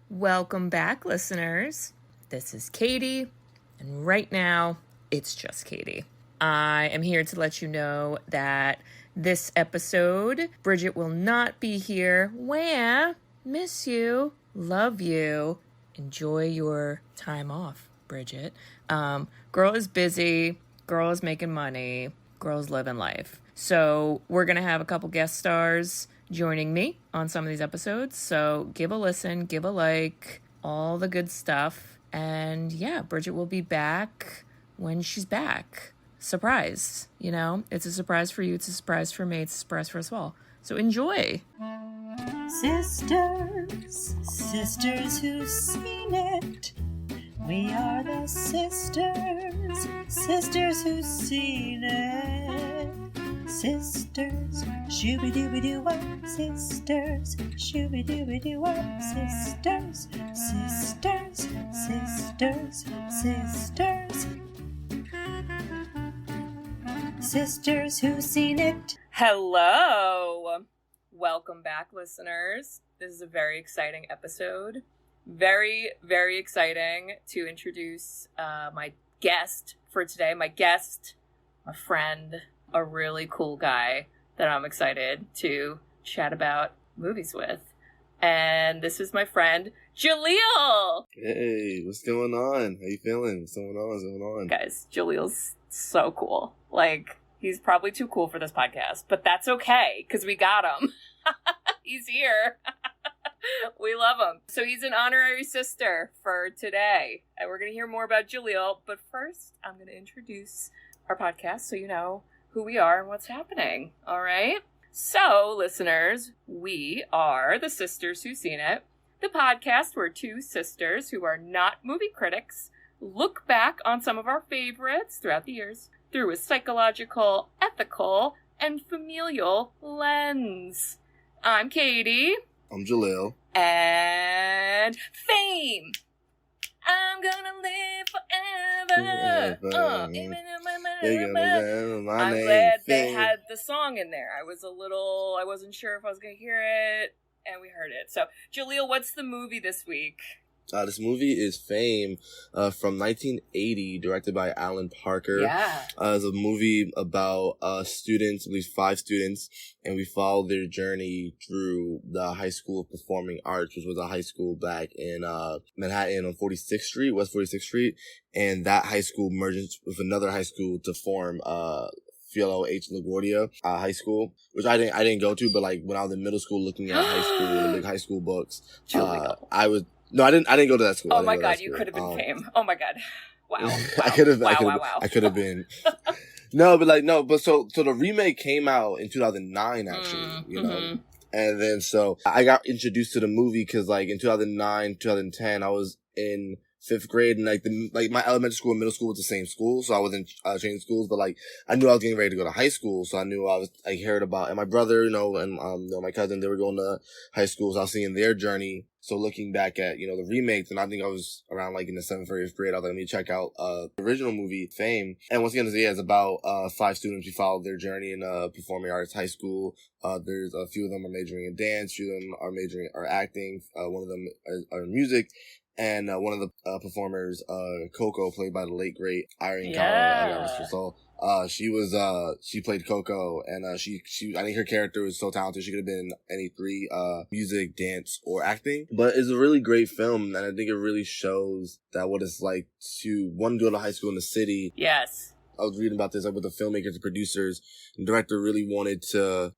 Welcome back, listeners. This is Katie, and right now, it's just Katie. I am here to let you know that this episode, Bridget will not be here. Wah, miss you, love you, enjoy your time off, Bridget. Girl is busy, girl is making money, girl's living life. So we're going to have a couple guest stars joining me on some of these episodes. So give a listen, give a like, all the good stuff. And yeah, Bridget will be back when she's back. Surprise, you know? It's a surprise for you, it's a surprise for me, it's a surprise for us all. So enjoy. Sisters, sisters who've seen it. We are the sisters, sisters who've seen it. Sisters, shooby-dooby-doo-wop, sisters, shooby-dooby-doo-wop, sisters, sisters, sisters, sisters. Sisters who've seen it. Hello. Welcome back, listeners. This is a very exciting episode. Very, very exciting to introduce my guest for today. My guest, my friend, a really cool guy that I'm excited to chat about movies with. And this is my friend, Jahleel! Hey, what's going on? How you feeling? What's going on? What's going on? Guys, Jahleel's so cool. Like, he's probably too cool for this podcast, but that's okay, because we got him. He's here. We love him. So he's an honorary sister for today. And we're going to hear more about Jahleel. But first, I'm going to introduce our podcast so you know who we are and what's happening. All right? So, listeners, we are the Sisters Who've Seen It, the podcast where two sisters who are not movie critics look back on some of our favorites throughout the years through a psychological, ethical, and familial lens. I'm Katie. I'm Jahleel. And Fame. I'm gonna live forever. I'm glad they had the song in there. I wasn't sure if I was gonna hear it, and we heard it. So, Jahleel, what's the movie this week? This movie is Fame from 1980, directed by Alan Parker. Yeah. It's a movie about students, at least 5 students, and we follow their journey through the High School of Performing Arts, which was a high school back in Manhattan on 46th Street, West 46th Street, and that high school merges with another high school to form Philo H. LaGuardia High School, which I didn't go to, but like when I was in middle school looking at high school, the big high school books, No, I didn't go to that school. Oh my god, you could have been Fame. Oh my god. Wow. I could have. Wow. I could have been. So the remake came out in 2009, actually. You know, and then so I got introduced to the movie because like in 2009, 2010, I was in 5th grade, and like my elementary school and middle school was the same school, so I wasn't changing schools, but like I knew I was getting ready to go to high school, so I knew I heard about, and my brother, and my cousin, they were going to high school, so I was seeing their journey. So looking back at, the remake, and I think I was around like in the 7th or 8th grade, I was like, let me check out the original movie, Fame. And once again, it's about 5 students who followed their journey in performing arts high school. There's a few of them are majoring in dance, a few of them are majoring are acting, one of them are in music. And one of the performers, Coco, played by the late great Irene Cara, she played Coco, and I think her character was so talented. She could have been any 3, music, dance, or acting. But it's a really great film, and I think it really shows that what it's like to, one, go to high school in the city. Yes. I was reading about this, like, with the filmmakers and producers and director really wanted to,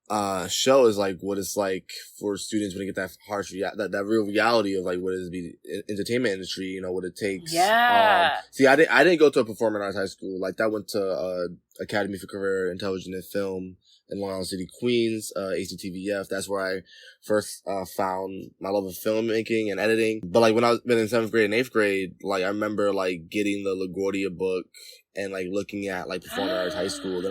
show is, like, what it's like for students when they get that harsh, that real reality of, like, what it is to be in the entertainment industry, what it takes. Yeah. See, I didn't go to a performing arts high school. Like, that went to, Academy for Career in Television and Film in Long Island City, Queens, ACTVF. That's where I first, found my love of filmmaking and editing. But, like, when I was in 7th grade and 8th grade, like, I remember, like, getting the LaGuardia book and like looking at like performing arts high school. And I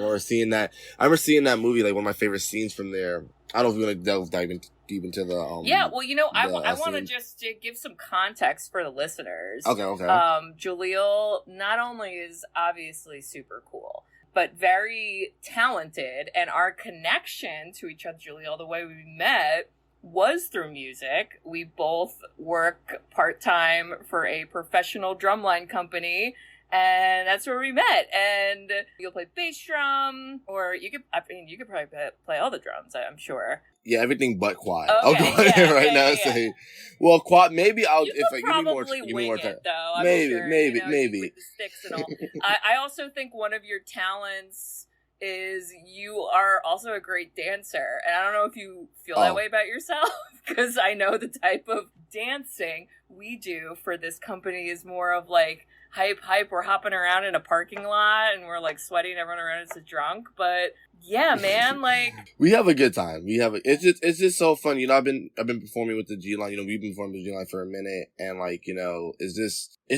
remember seeing that movie, like one of my favorite scenes from there. I don't know if you want to dive deep into the yeah, well, I want to just give some context for the listeners. Okay. Jahleel not only is obviously super cool, but very talented, and our connection to each other, Jahleel, the way we met was through music. We both work part-time for a professional drumline company, and that's where we met. And you'll play bass drum, or you could probably play all the drums, I'm sure. Yeah, everything but quad. Okay, I'll go ahead right now and say, well, quad, maybe I'll, you if could give me more, probably give me wing more time. it, though. I'm Maybe, sure, maybe, you know, maybe. with the sticks and all. I also think one of your talents is you are also a great dancer. And I don't know if you feel that way about yourself, because I know the type of dancing we do for this company is more of like, hype, we're hopping around in a parking lot and we're like sweating, everyone around us is drunk, but yeah, man, like we have a good time. It's just so fun. You know, I've been performing with the G Line. You know, we've been performing with the G Line for a minute, and like, you know, it's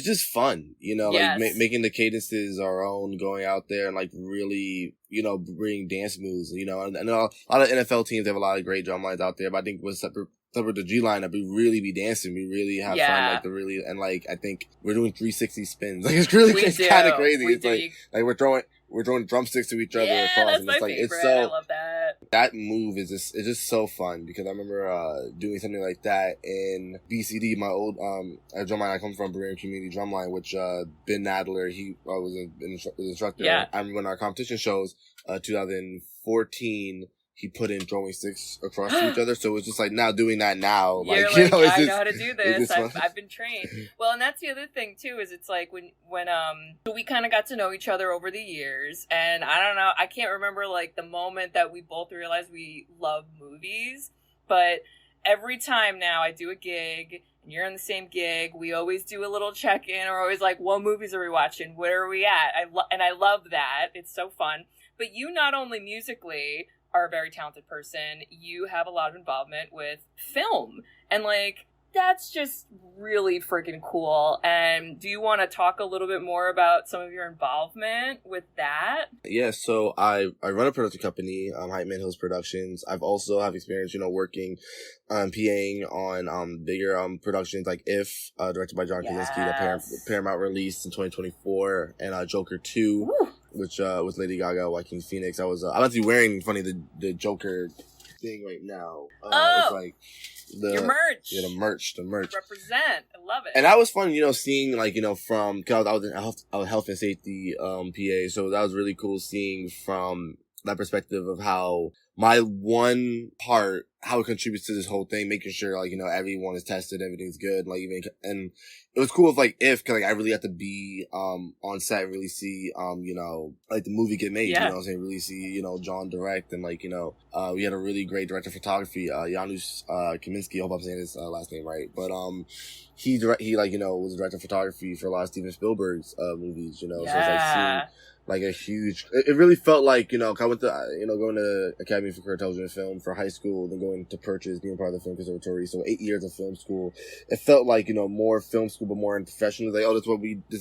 just fun. You know, yes. like making the cadences our own, going out there and like really, you know, bring dance moves. You know, and a lot of NFL teams have a lot of great drum lines out there, but I think with the G line, we really be dancing. We really have fun, like and like I think we're doing 360 spins. Like it's kind of crazy. It's like we're throwing drumsticks to each other. Yeah, across, that's and my it's like, favorite. it's so, I love that. That move is just so fun, because I remember doing something like that in BCD, my old drumline I come from, Berean Community Drumline, which Ben Nadler, he was an instructor. Yeah. I remember when our competition shows, 2014. He put in throwing sticks across to each other, so it's just like now doing that now. You're like, you know, I know how to do this. I've been trained. Well, and that's the other thing too, is it's like when we kind of got to know each other over the years, and I don't know, I can't remember like the moment that we both realized we love movies, but every time now I do a gig and you're in the same gig, we always do a little check-in, or always like, what movies are we watching? Where are we at? I love that. It's so fun. But you not only musically are a very talented person, you have a lot of involvement with film. And like, that's just really freaking cool. And do you want to talk a little bit more about some of your involvement with that? Yeah, so I run a production company, Hype Man Hills Productions. I've also have experience, you know, working, PAing on bigger productions like If, directed by John Krasinski, that Paramount released in 2024, and Joker 2. Woo! Which with Lady Gaga, Joaquin Phoenix. I'm actually wearing the Joker thing right now. It's like your merch. Yeah, the merch. Represent. I love it. And that was fun, you know, seeing like, you know, from, cause I was in health and safety PA, so that was really cool seeing from that perspective of how my one part, how it contributes to this whole thing, making sure like, you know, everyone is tested, everything's good, like even, and it was cool with like If, cause like I really had to be on set and really see you know, like the movie get made, you know what I'm saying, really see, you know, John direct, and like, you know, we had a really great director of photography, Janusz Kaminski, I hope I'm saying his last name right, but he like, you know, was director of photography for a lot of Steven Spielberg's movies, you know, so it's like seeing like a huge, it really felt like, you know, I went to, you know, going to Academy for Career Television and Film for high school, then going to Purchase, being part of the Film Conservatory, so 8 years of film school. It felt like, you know, more film school, but more in professional. Like, oh, this is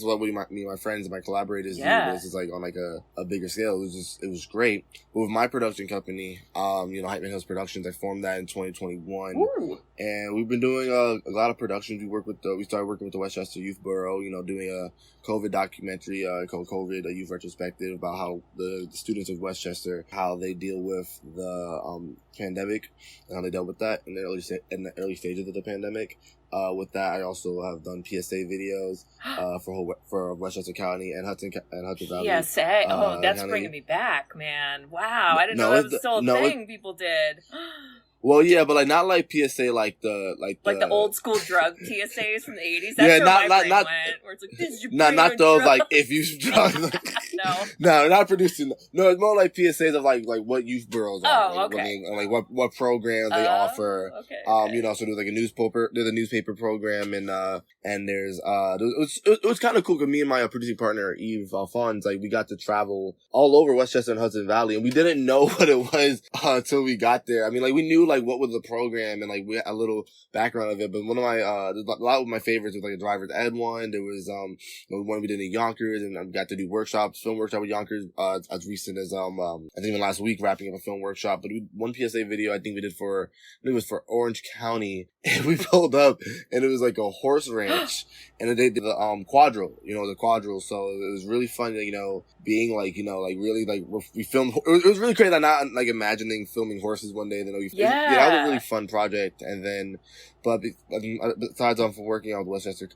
what me and my friends and my collaborators do, but this is like on like a bigger scale. It was great. But with my production company, you know, Hype Man Hills Productions, I formed that in 2021. Ooh. And we've been doing a lot of productions. We started working with the Westchester Youth Borough, you know, doing a COVID documentary called COVID, a youth retrospective, about how the students of Westchester, how they deal with the pandemic and how they dealt with that in the early stages of the pandemic. With that, I also have done PSA videos for Westchester County and Hudson Valley. PSA? That's bringing me back, man. Wow, I didn't know that was still a thing people did. Well, yeah, but like not like PSA, like the old school drug PSAs from the 80s. That's where my brain went. Where it's like, this is your not those drugs? Like if you drugs. No, not producing. No, it's more like PSAs of like what youth bureaus are. Oh, okay. Like what programs they offer. Okay. You know, so there's like there's a newspaper program, and there's it was kind of cool because me and my producing partner Eve Alphonse, like we got to travel all over Westchester and Hudson Valley, and we didn't know what it was until we got there. I mean, like we knew like what was the program, and like we had a little background of it, but one of my a lot of my favorites was like a driver's ed one. There was one we did in Yonkers, and I got to do workshops film workshop with Yonkers as recent as I think even last week, wrapping up a film workshop. But one PSA video I think we did for, I think it was for Orange County, and we pulled up and it was like a horse ranch, and they did the quadrille, the quadrille. So it was really fun, being like, like really like we filmed. It was really crazy. Not like imagining filming horses one day. And then that was a really fun project. And then, but besides for working out with Westchester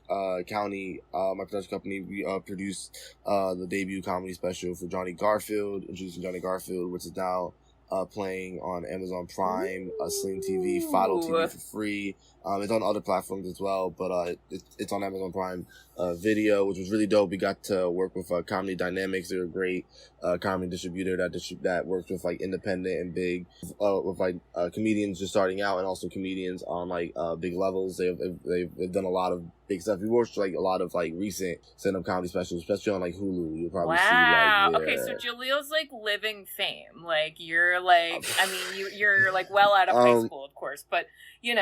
County, my production company, we produced the debut comedy special for Johnny Garfield, introducing Johnny Garfield, which is now playing on Amazon Prime, Sling TV, Fido TV for free. It's on other platforms as well, but it's on Amazon Prime Video, which was really dope. We got to work with Comedy Dynamics. They're a great comedy distributor that works with like independent and big, with like comedians just starting out, and also comedians on like big levels. They've done a lot of big stuff. We watched like a lot of like recent stand-up comedy specials, especially on like Hulu. You'll probably see like, okay, so Jahleel's like living fame. Like you're like, I mean, you're like well out of high school, of course, but you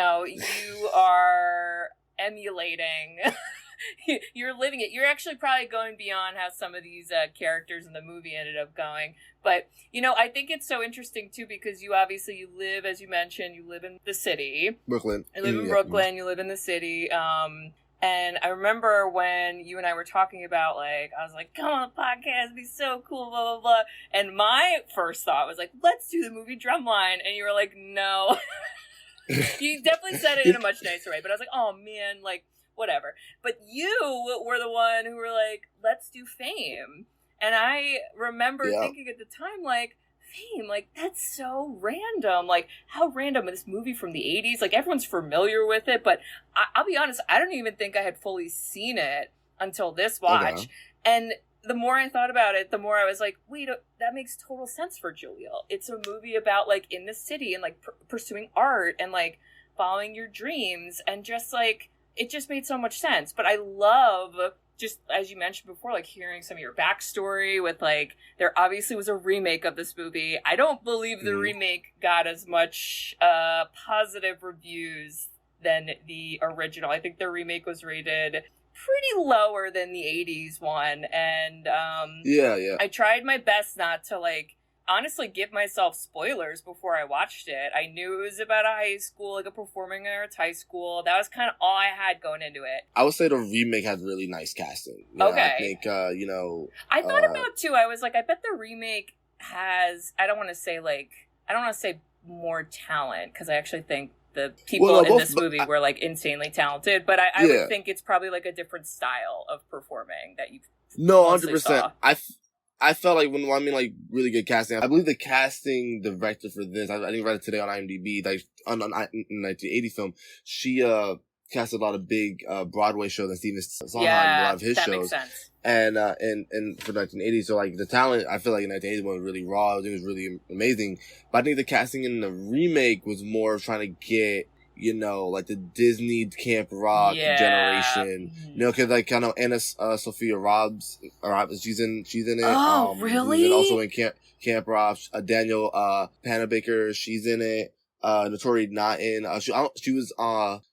are emulating. You're living it. You're actually probably going beyond how some of these characters in the movie ended up going. But, I think it's so interesting, too, because you live, as you mentioned, you live in the city. Brooklyn. You live in Brooklyn. You live in the city. And I remember when you and I were talking about, like, I was like, come on the podcast, it'd be so cool, blah, blah, blah. And my first thought was like, let's do the movie Drumline. And you were like, no. You definitely said it in a much nicer way. But I was like, oh, man, like, whatever. But you were the one who were like, let's do Fame. And I remember thinking at the time, like, Fame, like, that's so random. Like, how random is this movie from the 80s? Like, everyone's familiar with it. But I'll be honest, I don't even think I had fully seen it until this watch. Okay. And the more I thought about it, the more I was like, wait, that makes total sense for Jahleel. It's a movie about, like, in the city and, like, pursuing art and, like, following your dreams. And just, like, it just made so much sense. But I love, just as you mentioned before, like, hearing some of your backstory with, like, there obviously was a remake of this movie. I don't believe the remake got as much positive reviews than the original. I think the remake was rated pretty lower than the 80s one, and I tried my best not to, like, honestly give myself spoilers before I watched it. I knew it was about a high school, like a performing arts high school. That was kind of all I had going into it. I would say the remake had really nice casting. Okay. I think, I thought about too, I was like, I bet the remake has, I don't want to say more talent, because I actually think the people in this movie were, like, insanely talented, but I would think it's probably, like, a different style of performing that you've 100%. Saw. I felt like like, really good casting. I believe the casting director for this, I didn't read it today on IMDb, like, on 1980 film, she casted a lot of big Broadway shows that Steven Sondheim, a lot of his shows. Makes sense. And for 1980, so, like, the talent, I feel like in 1980 was really raw. It was really amazing. But I think the casting in the remake was more trying to get, like, the Disney Camp Rock generation. Because, like, Anna Sophia Robbs, she's in it. Oh, really? And also in Camp Rock. Daniel Panabaker, she's in it. Notori not in. She was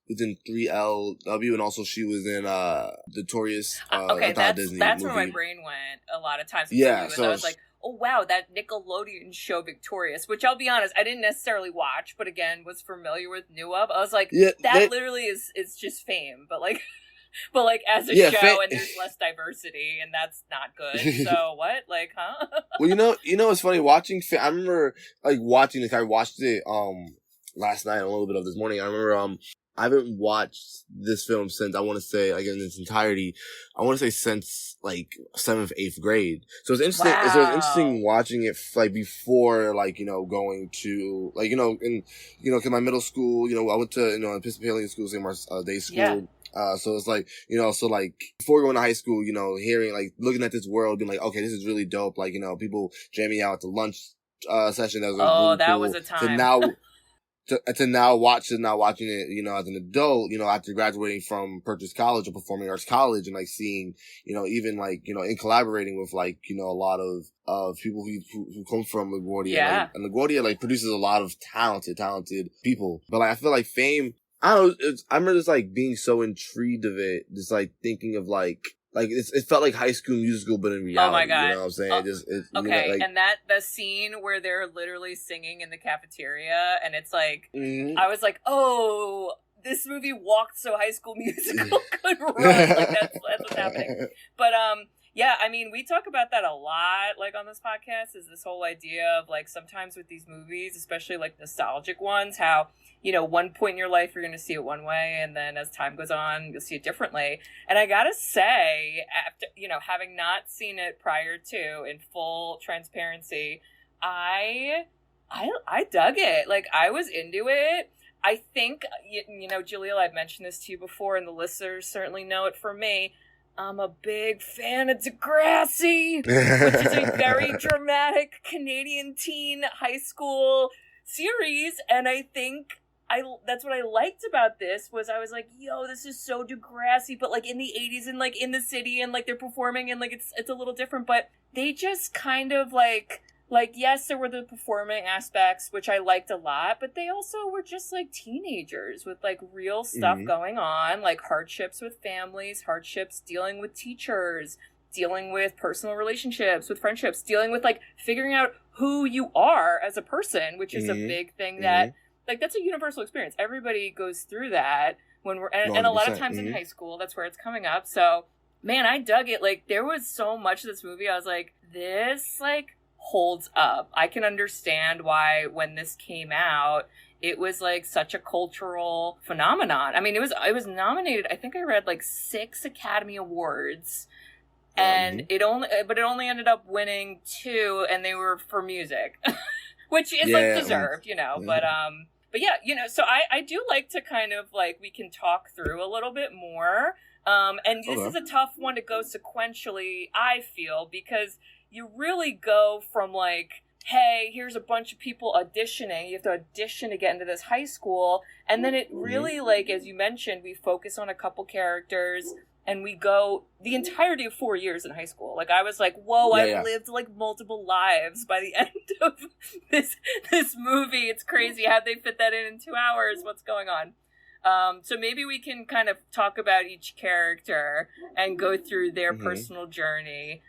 in 3LW, and also she was in Notorious. Okay, that's where my brain went a lot of times. So I was like, oh wow, that Nickelodeon show Victorious, which I'll be honest, I didn't necessarily watch, but again was familiar with, knew of. I was like, literally is just Fame, but like as a show, and there's less diversity, and that's not good. So what? Like, huh? Well, it's funny watching. I remember like watching this. I watched it last night, a little bit of this morning. I remember I haven't watched this film since, I want to say, like, in its entirety, I want to say since, like, 7th, 8th grade. So it's interesting, so it's interesting watching it, like, before, like, going to, like, cause my middle school, I went to, Episcopalian school, St. Mark's Day School. Yeah. So it's like, so like, before going to high school, hearing, like, looking at this world, being like, okay, this is really dope. Like, people jamming out at the lunch, session. That was really that cool. Was a time. To now watching it, as an adult, after graduating from Purchase College, a performing arts college, and like seeing, even like, in collaborating with like, a lot of people who come from LaGuardia. Yeah. And LaGuardia like produces a lot of talented people. But like, I feel like Fame, I don't know, I remember just like being so intrigued of it, just like thinking of like, like it felt like High School Musical, but in reality. Oh my God. You know what I'm saying? Okay, like, and the scene where they're literally singing in the cafeteria, and it's like, mm-hmm. I was like, oh, this movie walked so High School Musical could run. Like that's what's happening. But yeah, I mean, we talk about that a lot, like on this podcast, is this whole idea of like sometimes with these movies, especially like nostalgic ones, how, you know, one point in your life you're going to see it one way, and then as time goes on, you'll see it differently. And I gotta say, after, you know, having not seen it prior to, in full transparency, I dug it. Like, I was into it. I think, you know, Jahleel, I've mentioned this to you before, and the listeners certainly know it for me. I'm a big fan of Degrassi, which is a very dramatic Canadian teen high school series. And I think that's what I liked about this, was I was like, yo, this is so Degrassi, but like in the 80s and like in the city, and like they're performing, and like it's a little different, but they just kind of like, yes, there were the performing aspects, which I liked a lot, but they also were just like teenagers with like real stuff going on, like hardships with families, hardships dealing with teachers, dealing with personal relationships, with friendships, dealing with like figuring out who you are as a person, which is a big thing that, like, that's a universal experience. Everybody goes through that when we're, and a lot of times in high school, that's where it's coming up. So, man, I dug it. Like, there was so much of this movie, I was like, this, like, holds up. I can understand why when this came out, it was like such a cultural phenomenon. I mean, it was nominated, I think I read like 6 Academy Awards, and it only ended up winning 2, and they were for music, which is like deserved, you know. But yeah, you know, so I do like to kind of like, we can talk through a little bit more. And this is a tough one to go sequentially, I feel, because you really go from like, hey, here's a bunch of people auditioning. You have to audition to get into this high school. And then it really, like, as you mentioned, we focus on a couple characters, and we go the entirety of 4 years in high school. Like, I was like, whoa, I've lived like multiple lives by the end of this movie. It's crazy. How'd they fit that in 2 hours? What's going on? So maybe we can kind of talk about each character and go through their personal journey.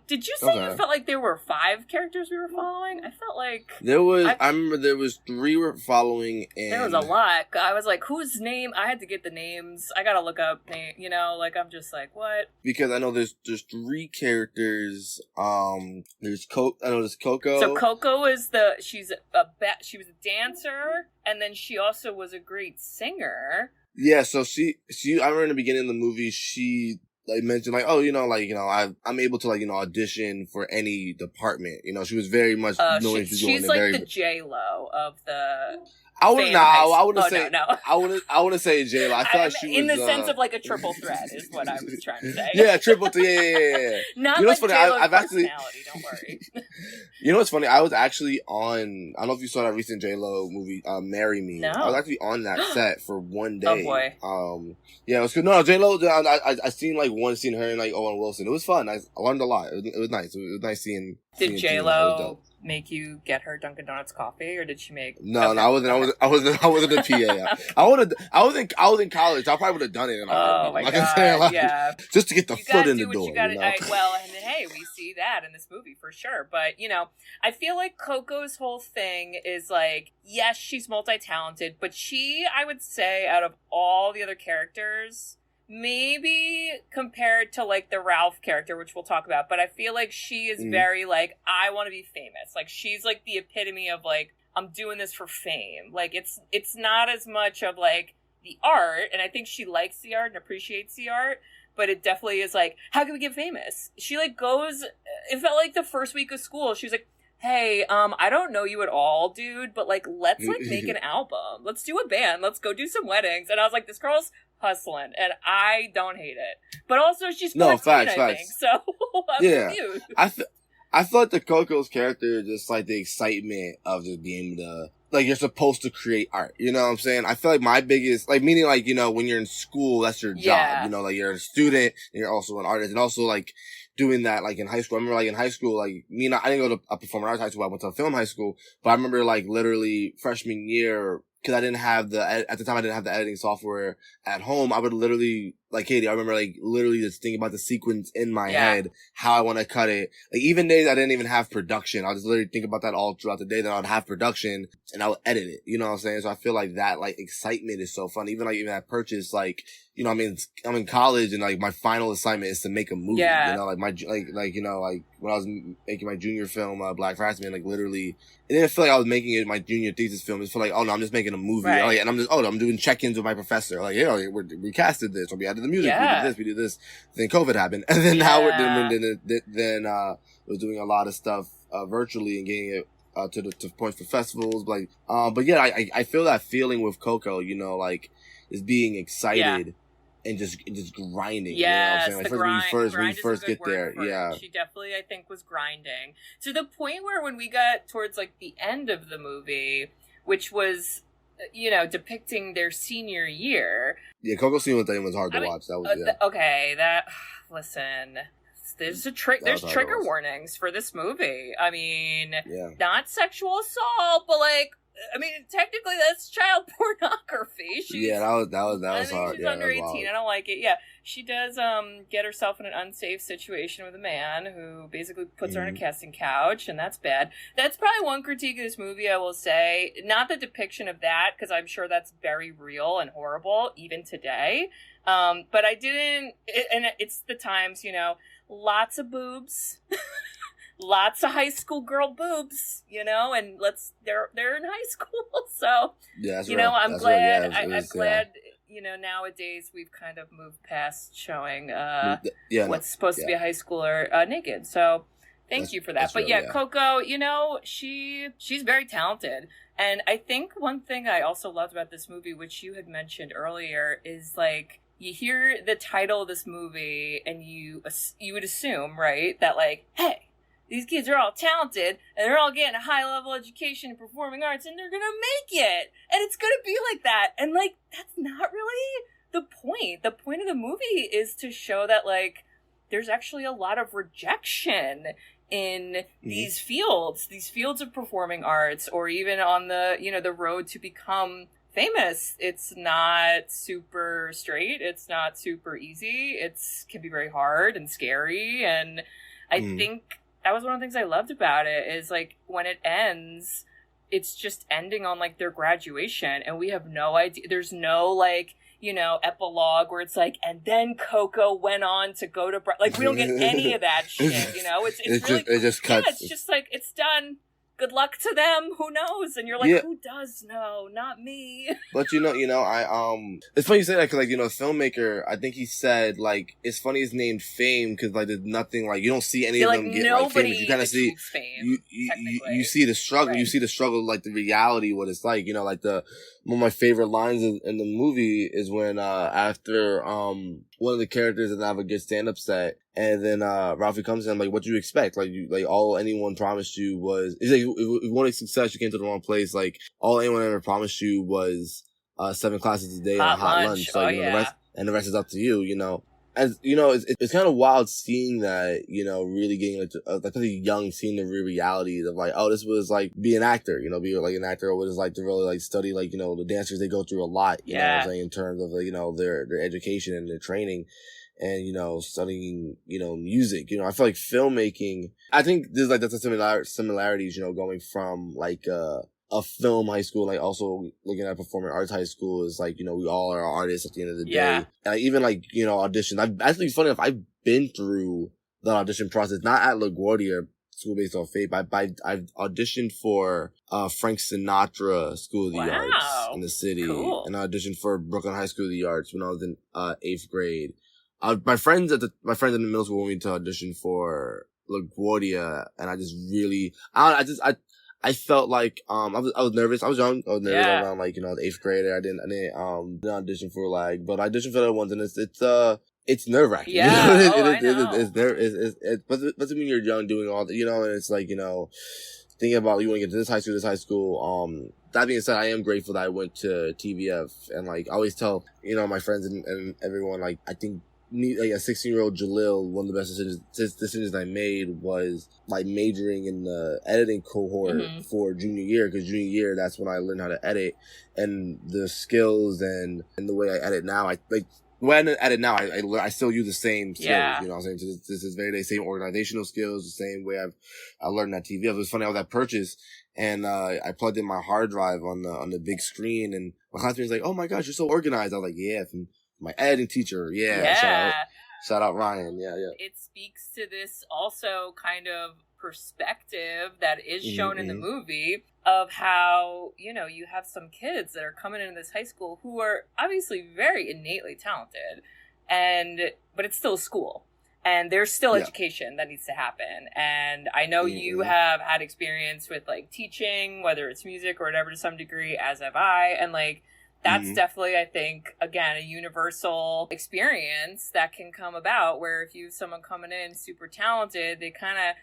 Did you say you felt like there were 5 characters we were following? I felt like I remember there was 3 we were following, and there was a lot. I was like, whose name? I had to get the names. I gotta look up name. You know, like, I'm just like, what? Because I know there's 3 characters. There's Coco. So Coco is she was a dancer, and then she also was a great singer. Yeah, so she I remember in the beginning of the movie, she like mentioned like, oh, I'm able to, like, audition for any department. You know, she was very much knowing she's going. She's like the J-Lo of the. I wouldn't say Jahleel. I thought she was in the sense of like a triple threat is what I was trying to say. Yeah, triple threat. Yeah. Not, you know, like funny? I've actually. Don't worry. You know what's funny? I was actually on. I don't know if you saw that recent J-Lo movie, Marry Me. No. I was actually on that set for one day. Oh boy. Yeah, it was good. No, J-Lo. I seen like one scene, her and like Owen Wilson. It was fun. I learned a lot. It was nice. It was nice seeing. Did J-Lo make you get her Dunkin' Donuts coffee, or did she make? No, I wasn't a PA. I was in college. I probably would have done it. Oh my God! Yeah, just to get the foot in the door. Well, and hey, we see that in this movie for sure. But you know, I feel like Coco's whole thing is like, yes, she's multi-talented, but I would say, out of all the other characters, maybe compared to like the Ralph character, which we'll talk about, but I feel like she is very like, I want to be famous. Like, she's like the epitome of like, I'm doing this for fame. Like, it's not as much of like the art, and I think she likes the art and appreciates the art, but it definitely is like, how can we get famous? She like goes, it felt like the first week of school, she was like, hey, I don't know you at all, dude, but like, let's like make an album. Let's do a band. Let's go do some weddings. And I was like, this girl's hustling, and I don't hate it. But also, she's 14, facts. think, so I'm confused. I thought the Coco's character, just like the excitement of just being able to, like, you're supposed to create art. You know what I'm saying? I feel like my biggest, like, meaning like, you know, when you're in school, that's your job. You know, like, you're a student and you're also an artist, and also like doing that, like, in high school. I remember, like, in high school, like, I didn't go to a performing arts high school. I went to a film high school, but I remember, like, literally freshman year, because at the time I didn't have the editing software at home, I would literally like Katie, I remember like literally just thinking about the sequence in my head, how I want to cut it. Like even days I didn't even have production, I'll just literally think about that all throughout the day. Then I'd have production and I'll edit it. You know what I'm saying? So I feel like that like excitement is so fun. Even at purchase, like, you know, I mean, I'm in college and like my final assignment is to make a movie. Yeah. You know, like you know, like when I was making my junior film, Black Freshman, like literally, it didn't feel like I was making it my junior thesis film. It felt like, oh no, I'm just making a movie. Right. Like, and I'm doing check-ins with my professor. Like, you know, we casted this, or we added the music, we did this. Then COVID happened, and then now we're doing a lot of stuff virtually and getting it to points for festivals. But yeah, I feel that feeling with Coco. You know, like is being excited. And just grinding. Yes, you know what I'm saying? Like the grind. When you first get there. Yeah. She definitely, I think, was grinding. To the point where when we got towards, like, the end of the movie, which was, you know, depicting their senior year. Yeah, Coco Scene thing was hard to watch. That was, listen, there's trigger warnings for this movie. I mean, not sexual assault, but, like, I mean, technically, that's child pornography. That was hard. She's under 18. I don't like it. Yeah, she does get herself in an unsafe situation with a man who basically puts her on a casting couch, and that's bad. That's probably one critique of this movie, I will say. Not the depiction of that, because I'm sure that's very real and horrible, even today. But I didn't, and it's the times, you know, lots of boobs. Lots of high school girl boobs, you know, and they're in high school, so you know, I'm glad. I'm glad, you know, nowadays we've kind of moved past showing what's supposed to be a high schooler naked. So thank you for that. But Coco, you know, she's very talented, and I think one thing I also loved about this movie, which you had mentioned earlier, is like, you hear the title of this movie and you would assume, right, that like, hey, these kids are all talented, and they're all getting a high-level education in performing arts, and they're gonna make it! And it's gonna be like that! And, like, that's not really the point. The point of the movie is to show that, like, there's actually a lot of rejection in these fields of performing arts, or even on the, you know, the road to become famous. It's not super straight. It's not super easy. It can be very hard and scary, and I think that was one of the things I loved about it, is like when it ends, it's just ending on like their graduation, and we have no idea. There's no like, you know, epilogue where it's like, and then Coco went on to go to like, we don't get any of that shit. You know, it's really, it just cuts. Yeah, it's just like, it's done. Good luck to them. Who knows? And you're like, who does know? Not me. But you know, it's funny you say that, because like, you know, filmmaker, I think he said like, it's funny it's named Fame, because like there's nothing, like you don't see any of them get like famous. You kind of see fame, you see the struggle. Right. You see the struggle, like the reality, what it's like. You know, like one of my favorite lines in the movie is when after one of the characters doesn't have a good stand-up set, and then Ralphie comes in, like, what do you expect? Like all anyone promised you was, it's like, if you wanted success, you came to the wrong place. Like, all anyone ever promised you was 7 classes a day and a hot lunch. So you know, the rest is up to you. You know, as you know, it's kind of wild seeing that. You know, really getting like really young, seeing the real realities of like, oh, this was like be an actor. You know, be like an actor, or what it's like to really like study, like, you know, the dancers, they go through a lot. You know what I'm saying, in terms of like, you know, their education and their training. And, you know, studying, you know, music. You know, I feel like filmmaking, I think there's like, that's a similarities, you know, going from like a film high school, like also looking at performing arts high school, is like, you know, we all are artists at the end of the day. And even like, you know, auditions. Actually, funny enough, I've been through the audition process, not at LaGuardia School Based on Faith, but I've auditioned for Frank Sinatra School of the Arts in the city. Cool. And I auditioned for Brooklyn High School of the Arts when I was in 8th grade. My friends in the middle school wanted me to audition for LaGuardia, and I just really, I felt like, I was nervous. I was young. I was nervous around like, you know, the 8th grade. I didn't audition for like, but I auditioned for the other ones, and it's nerve wracking. Yeah. You know? It doesn't mean you're young doing all that, you know, and it's like, you know, thinking about you want to get to this high school. That being said, I am grateful that I went to TVF, and like, I always tell, you know, my friends and everyone, like, I think, like a 16-year-old Jahleel, one of the best decisions I made was like majoring in the editing cohort for junior year, because junior year, that's when I learned how to edit, and the skills and the way I edit now, I like when at it now, I still use the same skills. Yeah. You know what I'm saying? So this is the same organizational skills, the same way I learned that TV. It was funny. I was at Purchase and I plugged in my hard drive on the big screen, and my classmate was like, "Oh my gosh, you're so organized." I was like, "Yeah, from my editing teacher." Yeah. Shout out Ryan. Yeah. It speaks to this also kind of perspective that is shown in the movie of how, you know, you have some kids that are coming into this high school who are obviously very innately talented, but it's still school. And there's still education that needs to happen. And I know you have had experience with like teaching, whether it's music or whatever to some degree, as have I. And like, that's definitely, I think, again, a universal experience that can come about where if you have someone coming in super talented, they kind of,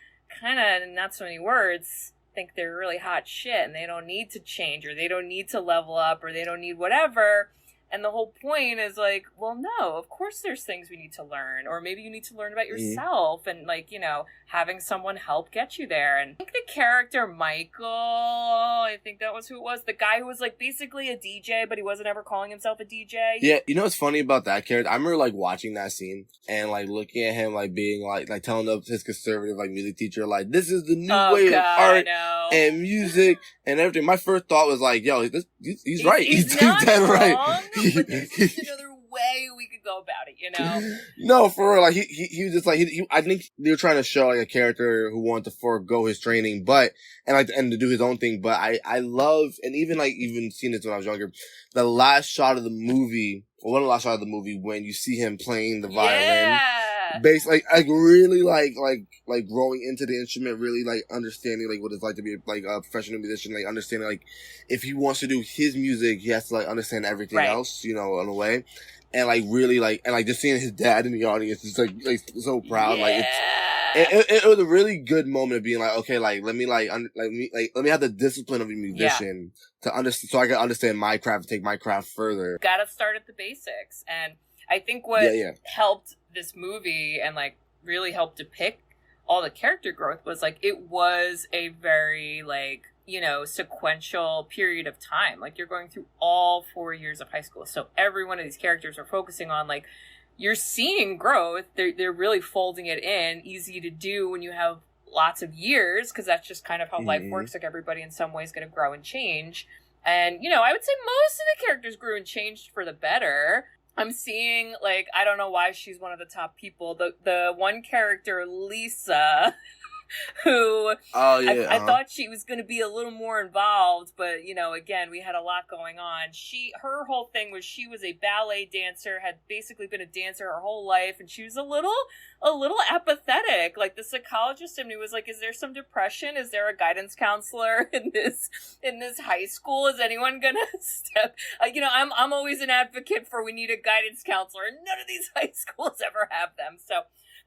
not so many words, think they're really hot shit and they don't need to change or they don't need to level up or they don't need whatever. And the whole point is like, well, no, of course there's things we need to learn. Or maybe you need to learn about yourself and like, you know, having someone help get you there. And I think the character Michael, I think that was who it was. The guy who was like basically a DJ, but he wasn't ever calling himself a DJ. Yeah, you know what's funny about that character? I remember like watching that scene and like looking at him like being like telling his conservative like music teacher like, this is the new way of art and music and everything. My first thought was like, yo, he's right. He's dead right. But there's just another way we could go about it, you know? No, for real. Like he was just like I think they were trying to show like a character who wanted to forego his training, and to do his own thing. But I love, and even seen this when I was younger. The last shot of the movie, or one of the last shots of the movie, when you see him playing the violin, bass, like really like growing into the instrument, really like understanding like what it's like to be like a professional musician, like understanding like if he wants to do his music, he has to like understand everything else, you know, in a way. And like really like, and like just seeing his dad in the audience is like so proud. Like it was a really good moment of being like, okay, like let me have the discipline of a musician to understand, so I can understand my craft, take my craft further. Gotta start at the basics. And I think what helped this movie and like really helped depict all the character growth was like, it was a very like, you know, sequential period of time. Like you're going through all 4 years of high school. So every one of these characters are focusing on like, you're seeing growth. They're really folding it in, easy to do when you have lots of years, because that's just kind of how life works. Like everybody in some way is going to grow and change. And, you know, I would say most of the characters grew and changed for the better. I'm seeing, like, I don't know why she's one of the top people. The one character, Lisa, who I thought she was going to be a little more involved, but, you know, again, we had a lot going on. Her whole thing was she was a ballet dancer, had basically been a dancer her whole life, and she was a little apathetic. Like, the psychologist in me was like, is there some depression? Is there a guidance counselor in this high school? Is anyone gonna step? You know, I'm always an advocate for we need a guidance counselor, and none of these high schools ever have them. So,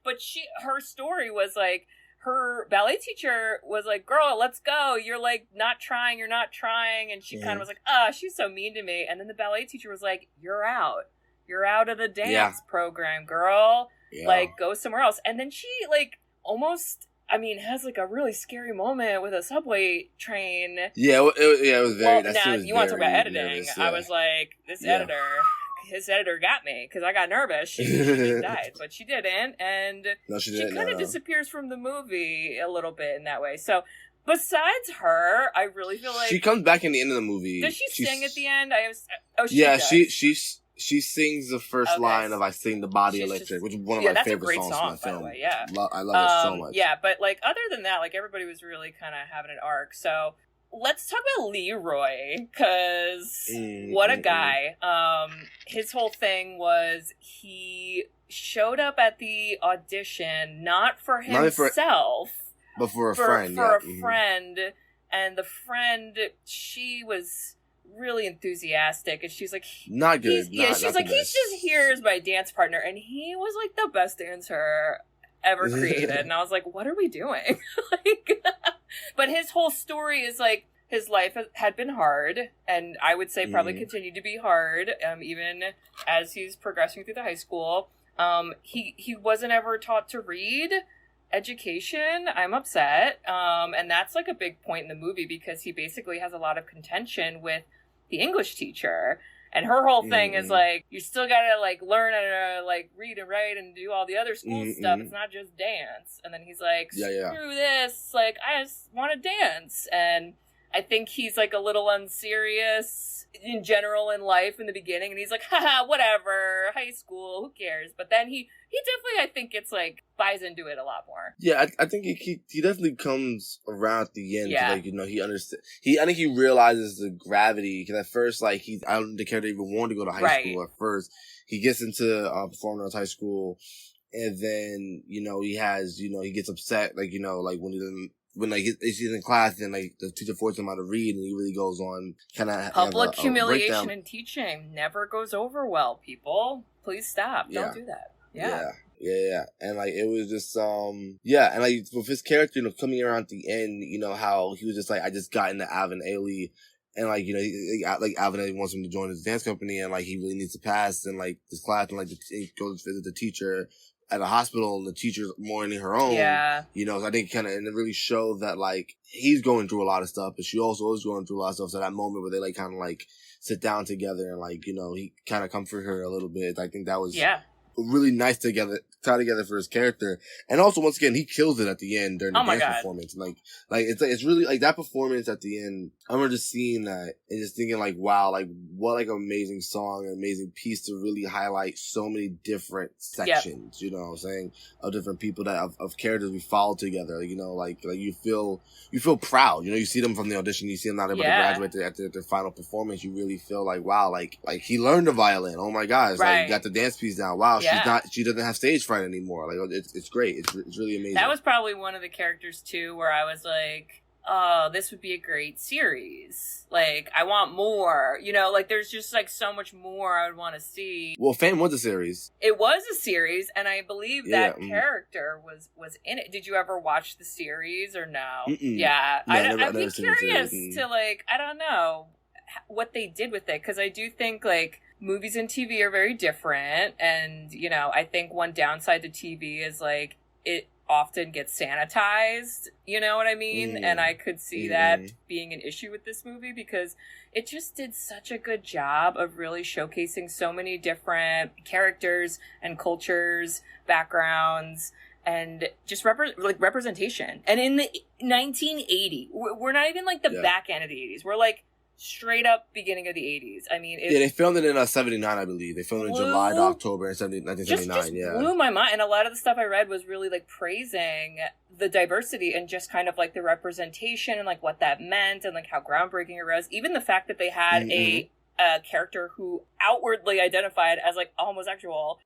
but her story was like, her ballet teacher was like, girl, let's go. You're like, you're not trying. And she kind of was like, she's so mean to me. And then the ballet teacher was like, you're out of the dance program, girl. Yeah. Like, go somewhere else. And then she like almost, has like a really scary moment with a subway train. Yeah, it was very, you want to talk about editing. Nervous, I was like, his editor got me because I got nervous. She died, but she didn't, and she kind of disappears from the movie a little bit in that way. So, besides her, I really feel like she comes back in the end of the movie. Does she sing at the end? She sings the first line of "I Sing the Body Electric," which is one of my favorite songs from the film. By the way, I love it so much. Yeah, but like other than that, like everybody was really kind of having an arc. So. Let's talk about Leroy, because what a guy. His whole thing was he showed up at the audition not for himself, but for a friend. For a friend, and the friend, she was really enthusiastic, and she's like, not good. She's like, he's just here as my dance partner, and he was like the best dancer ever created. And I was like, what are we doing? But his whole story is like, his life had been hard, and I would say probably continued to be hard, even as he's progressing through the high school. He wasn't ever taught to read. Education, I'm upset. And that's like a big point in the movie, because he basically has a lot of contention with the English teacher. And her whole thing is like, you still gotta like learn how to like read and write and do all the other school stuff. It's not just dance. And then he's like, screw this. Like, I just want to dance. And I think he's like a little unserious in general in life in the beginning. And he's like, haha, whatever, high school, who cares? But then he definitely, I think it's like, buys into it a lot more. Yeah, I think he definitely comes around at the end. Yeah. To, like, you know, he understands. I think he realizes the gravity. Because at first, like, I don't think the character even wanted to go to high school at first. He gets into performing arts high school. And then, you know, he gets upset. Like, you know, like when like he's in class and like the teacher forces him how to read, and he really goes on kind of public humiliation in teaching never goes over well. People, please stop. Don't do that. Yeah. And like it was just and like with his character, you know, coming around at the end, you know, how he was just like, I just got into Alvin Ailey, and like, you know, like Alvin Ailey wants him to join his dance company, and like he really needs to pass and like this class, and like he goes to visit the teacher at a hospital, and the teacher's mourning her own. Yeah. You know, so I think and it really showed that like he's going through a lot of stuff, but she also is going through a lot of stuff. So that moment where they like kind of like sit down together and like, you know, he kind of comfort her a little bit. I think that was really nice tie together for his character. And also, once again, he kills it at the end during the dance performance. And like it's really like that performance at the end. I remember just seeing that and just thinking like, wow, like what like an amazing song, an amazing piece to really highlight so many different sections, you know what I'm saying, of different people that of characters we follow together. You know, like you feel proud. You know, you see them from the audition, you see them not able to graduate at their final performance. You really feel like, wow, like he learned the violin. Oh my gosh, like got the dance piece down. Wow, she doesn't have stage fright anymore. Like it's great. It's really amazing. That was probably one of the characters too, where I was like, oh, this would be a great series. Like, I want more. You know, like there's just like so much more I would want to see. Well, Fame was a series. It was a series, and I believe that character was in it. Did you ever watch the series or no? Yeah, no, I'd be curious to like, I don't know what they did with it, because I do think like movies and TV are very different, and you know, I think one downside to TV is like it often gets sanitized, you know what I mean? And I could see that being an issue with this movie, because it just did such a good job of really showcasing so many different characters and cultures, backgrounds, and just representation. And in the 1980, we're not even like the back end of the 80s. We're like straight up beginning of the 80s. I mean, they filmed it in 79, I believe. They filmed it in July to October in 1979. Just blew my mind. And a lot of the stuff I read was really like praising the diversity and just kind of like the representation and like what that meant and like how groundbreaking it was. Even the fact that they had a character who outwardly identified as like a homosexual.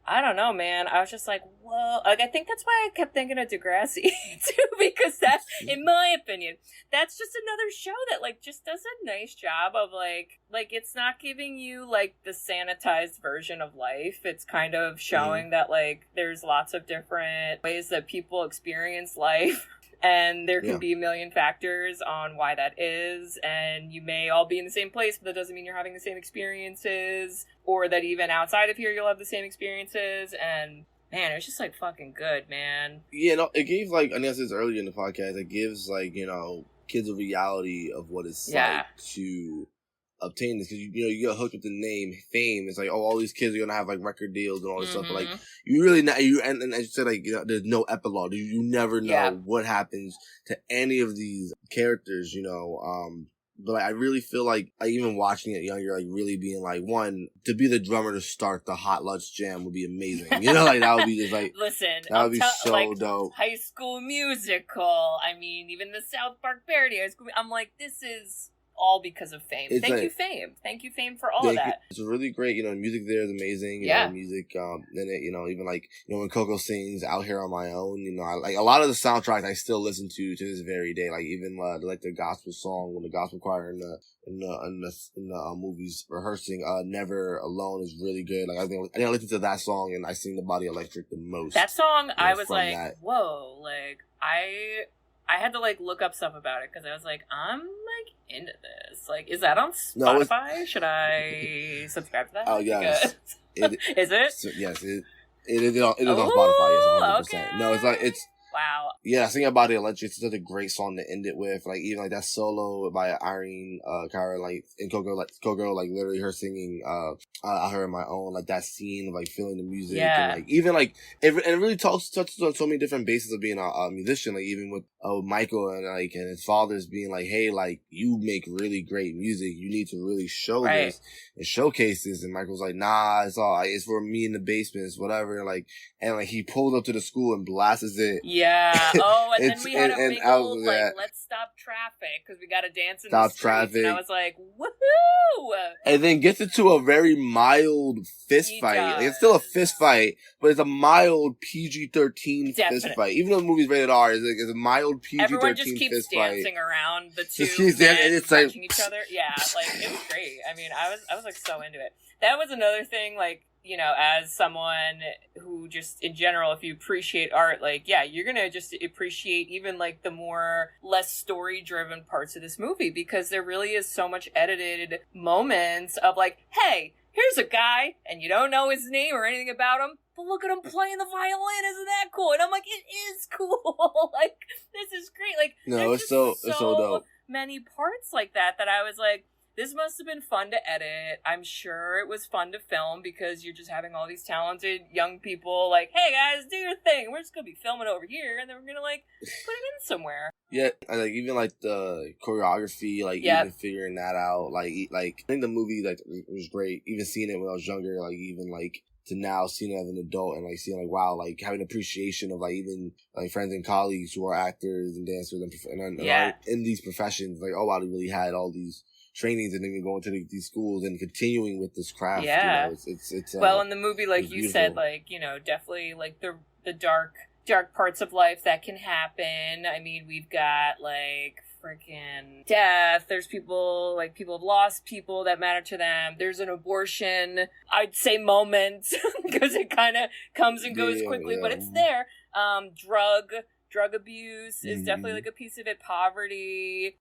I don't know, man. I was just like, whoa. Like, I think that's why I kept thinking of Degrassi too, because that's, in my opinion, that's just another show that like just does a nice job of like it's not giving you like the sanitized version of life. It's kind of showing that like there's lots of different ways that people experience life. And there can be a million factors on why that is. And you may all be in the same place, but that doesn't mean you're having the same experiences. Or that even outside of here, you'll have the same experiences. And man, it was just like fucking good, man. Yeah, no, it gave like, I know this earlier in the podcast, it gives like, you know, kids a reality of what it's like to obtain this, because you know, you get hooked with the name Fame. It's like, oh, all these kids are gonna have like record deals and all this stuff, but like you really not and as you said, like, you know, there's no epilogue. You never know what happens to any of these characters, you know. But like, I really feel like even watching it younger, like really being like, one, to be the drummer to start the Hot Lunch Jam would be amazing. You know, like that would be just like, listen, that would be so like, dope. High School Musical. I mean, even the South Park parody. I'm like, this is all because of Fame. Thank you, Fame. Thank you, Fame, for all of that. It's really great. You know, the music there is amazing. You know, music, in it, you know, even like, you know, when Coco sings Out Here on My Own, you know, I like a lot of the soundtracks I still listen to this very day. Like even like the gospel song when the gospel choir in the movies rehearsing, Never Alone is really good. Like I think I listen to that song and I sing The Body Electric the most. That song, you know, I was like, whoa, like I had to like look up stuff about it because I was like, I'm like into this. Like, is that on Spotify? Should I subscribe to that? Oh yes, is it? Yes, it is on Spotify. Yes, 100%. Okay. No, it's like Wow. Yeah, Sing About It Electric is such a great song to end it with. Like, even like that solo by Irene Cara, like, and Coco, like literally her singing I Heard My Own, like that scene of like feeling the music. Yeah. And like, even like, it really touches on so many different bases of being a musician. Like, even with Michael and his father's being like, hey, like, you make really great music. You need to really show this and showcase this. And Michael's like, nah, it's for me in the basement, it's whatever. And like, he pulls up to the school and blasts it. Yeah. Oh, and then we had a big old, like, let's stop traffic because we got to dance in the streets. Traffic. And I was like, woohoo! And then gets into a very mild fist fight. Like, it's still a fist fight, but it's a mild PG-13 fist fight. Even though the movie's rated R, it's a mild PG-13 fist fight. Everyone just keeps dancing around the two men punching each other. Yeah, like, it was great. I mean, I was like so into it. That was another thing, like, you know, as someone who just in general, if you appreciate art, like, yeah, you're gonna just appreciate even like the more less story driven parts of this movie, because there really is so much edited moments of like, hey, here's a guy and you don't know his name or anything about him, but look at him playing the violin. Isn't that cool? And I'm like, it is cool. Like, this is great. Like, no, it's so dope. Many parts like that I was like, this must have been fun to edit. I'm sure it was fun to film because you're just having all these talented young people like, hey guys, do your thing. We're just going to be filming over here and then we're going to like put it in somewhere. Yeah, and like even like the choreography, like even figuring that out, like I think the movie like was great. Even seeing it when I was younger, like even like to now seeing it as an adult and like seeing like wow, like having appreciation of like even like friends and colleagues who are actors and dancers and in these professions, like oh wow, they really had all these trainings and then going to these schools and continuing with this craft. Yeah, you know, it's well in the movie, like you said, like, you know, definitely like the dark parts of life that can happen. I mean, we've got like freaking death. There's people have lost people that matter to them. There's an abortion, I'd say, moment because it kind of comes and goes quickly, but it's there. Drug abuse is definitely like a piece of it. Poverty.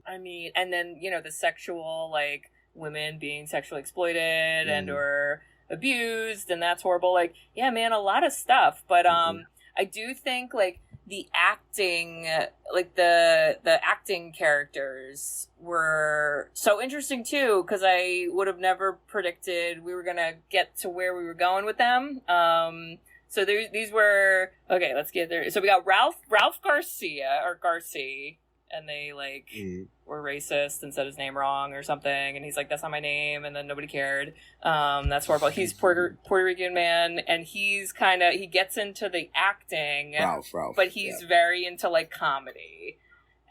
I mean, and then, you know, the sexual, like women being sexually exploited and or abused, and that's horrible. Like, yeah, man, a lot of stuff. But I do think like the acting, like the acting characters were so interesting too, because I would have never predicted we were gonna get to where we were going with them. So these were, okay, let's get there. So we got Ralph Garcia, and they like were racist and said his name wrong or something, and he's like, that's not my name, and then nobody cared. That's horrible. He's Puerto Rican man, and he gets into the acting, Ralph, but he's very into like comedy.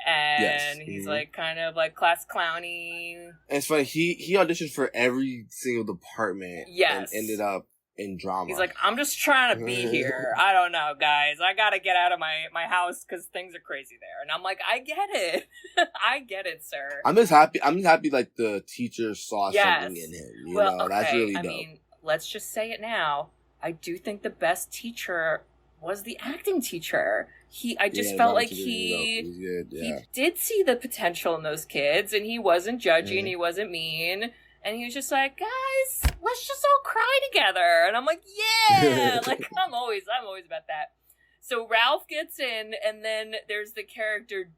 And he's like kind of like class clowny. And it's funny, he auditioned for every single department and ended up in drama. He's like, I'm just trying to be here. I don't know, guys. I gotta get out of my house because things are crazy there. And I'm like, I get it. I get it, sir. I'm just happy like the teacher saw something in him. You know, okay. That's really dope. I mean, let's just say it now. I do think the best teacher was the acting teacher. I just felt like he did see the potential in those kids, and he wasn't judgy and he wasn't mean. And he was just like, guys, let's just all cry together. And I'm like, yeah, like I'm always about that. So Ralph gets in, and then there's the character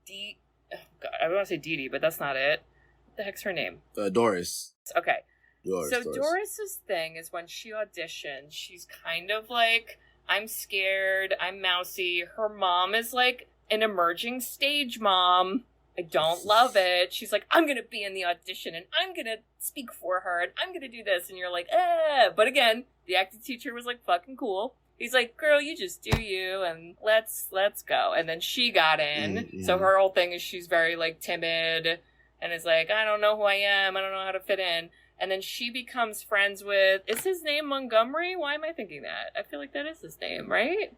oh God, I want to say Dee Dee, but that's not it. What the heck's her name? Doris. Okay. Doris's thing is when she auditions, she's kind of like, I'm scared, I'm mousy. Her mom is like an emerging stage mom. I don't love it. She's like, I'm going to be in the audition and I'm going to speak for her and I'm going to do this. And you're like, eh. But again, the acting teacher was like fucking cool. He's like, girl, you just do you and let's go. And then she got in. So her whole thing is she's very like timid and is like, I don't know who I am. I don't know how to fit in. And then she becomes friends with, is his name Montgomery? Why am I thinking that? I feel like that is his name, right?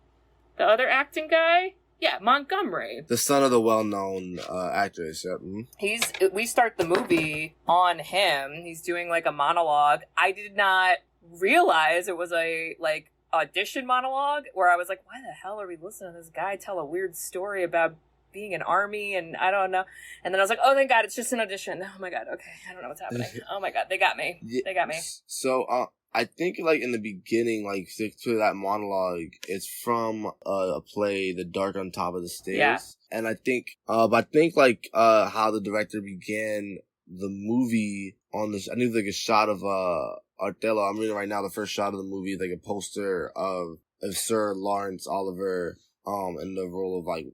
The other acting guy? Yeah, Montgomery. The son of the well-known actress. Yep. We start the movie on him. He's doing like a monologue. I did not realize it was a like audition monologue where I was like, why the hell are we listening to this guy tell a weird story about being an army and I don't know. And then I was like, oh, thank God, it's just an audition. Oh my God, okay, I don't know what's happening. Oh my God, they got me. They got me. So I think like in the beginning, like stick to that monologue, it's from a play, The Dark on Top of the Stairs. Yeah. And I think, like how the director began the movie on this, I think like a shot of Othello. I'm reading right now. The first shot of the movie is like a poster of Sir Lawrence Oliver in the role of like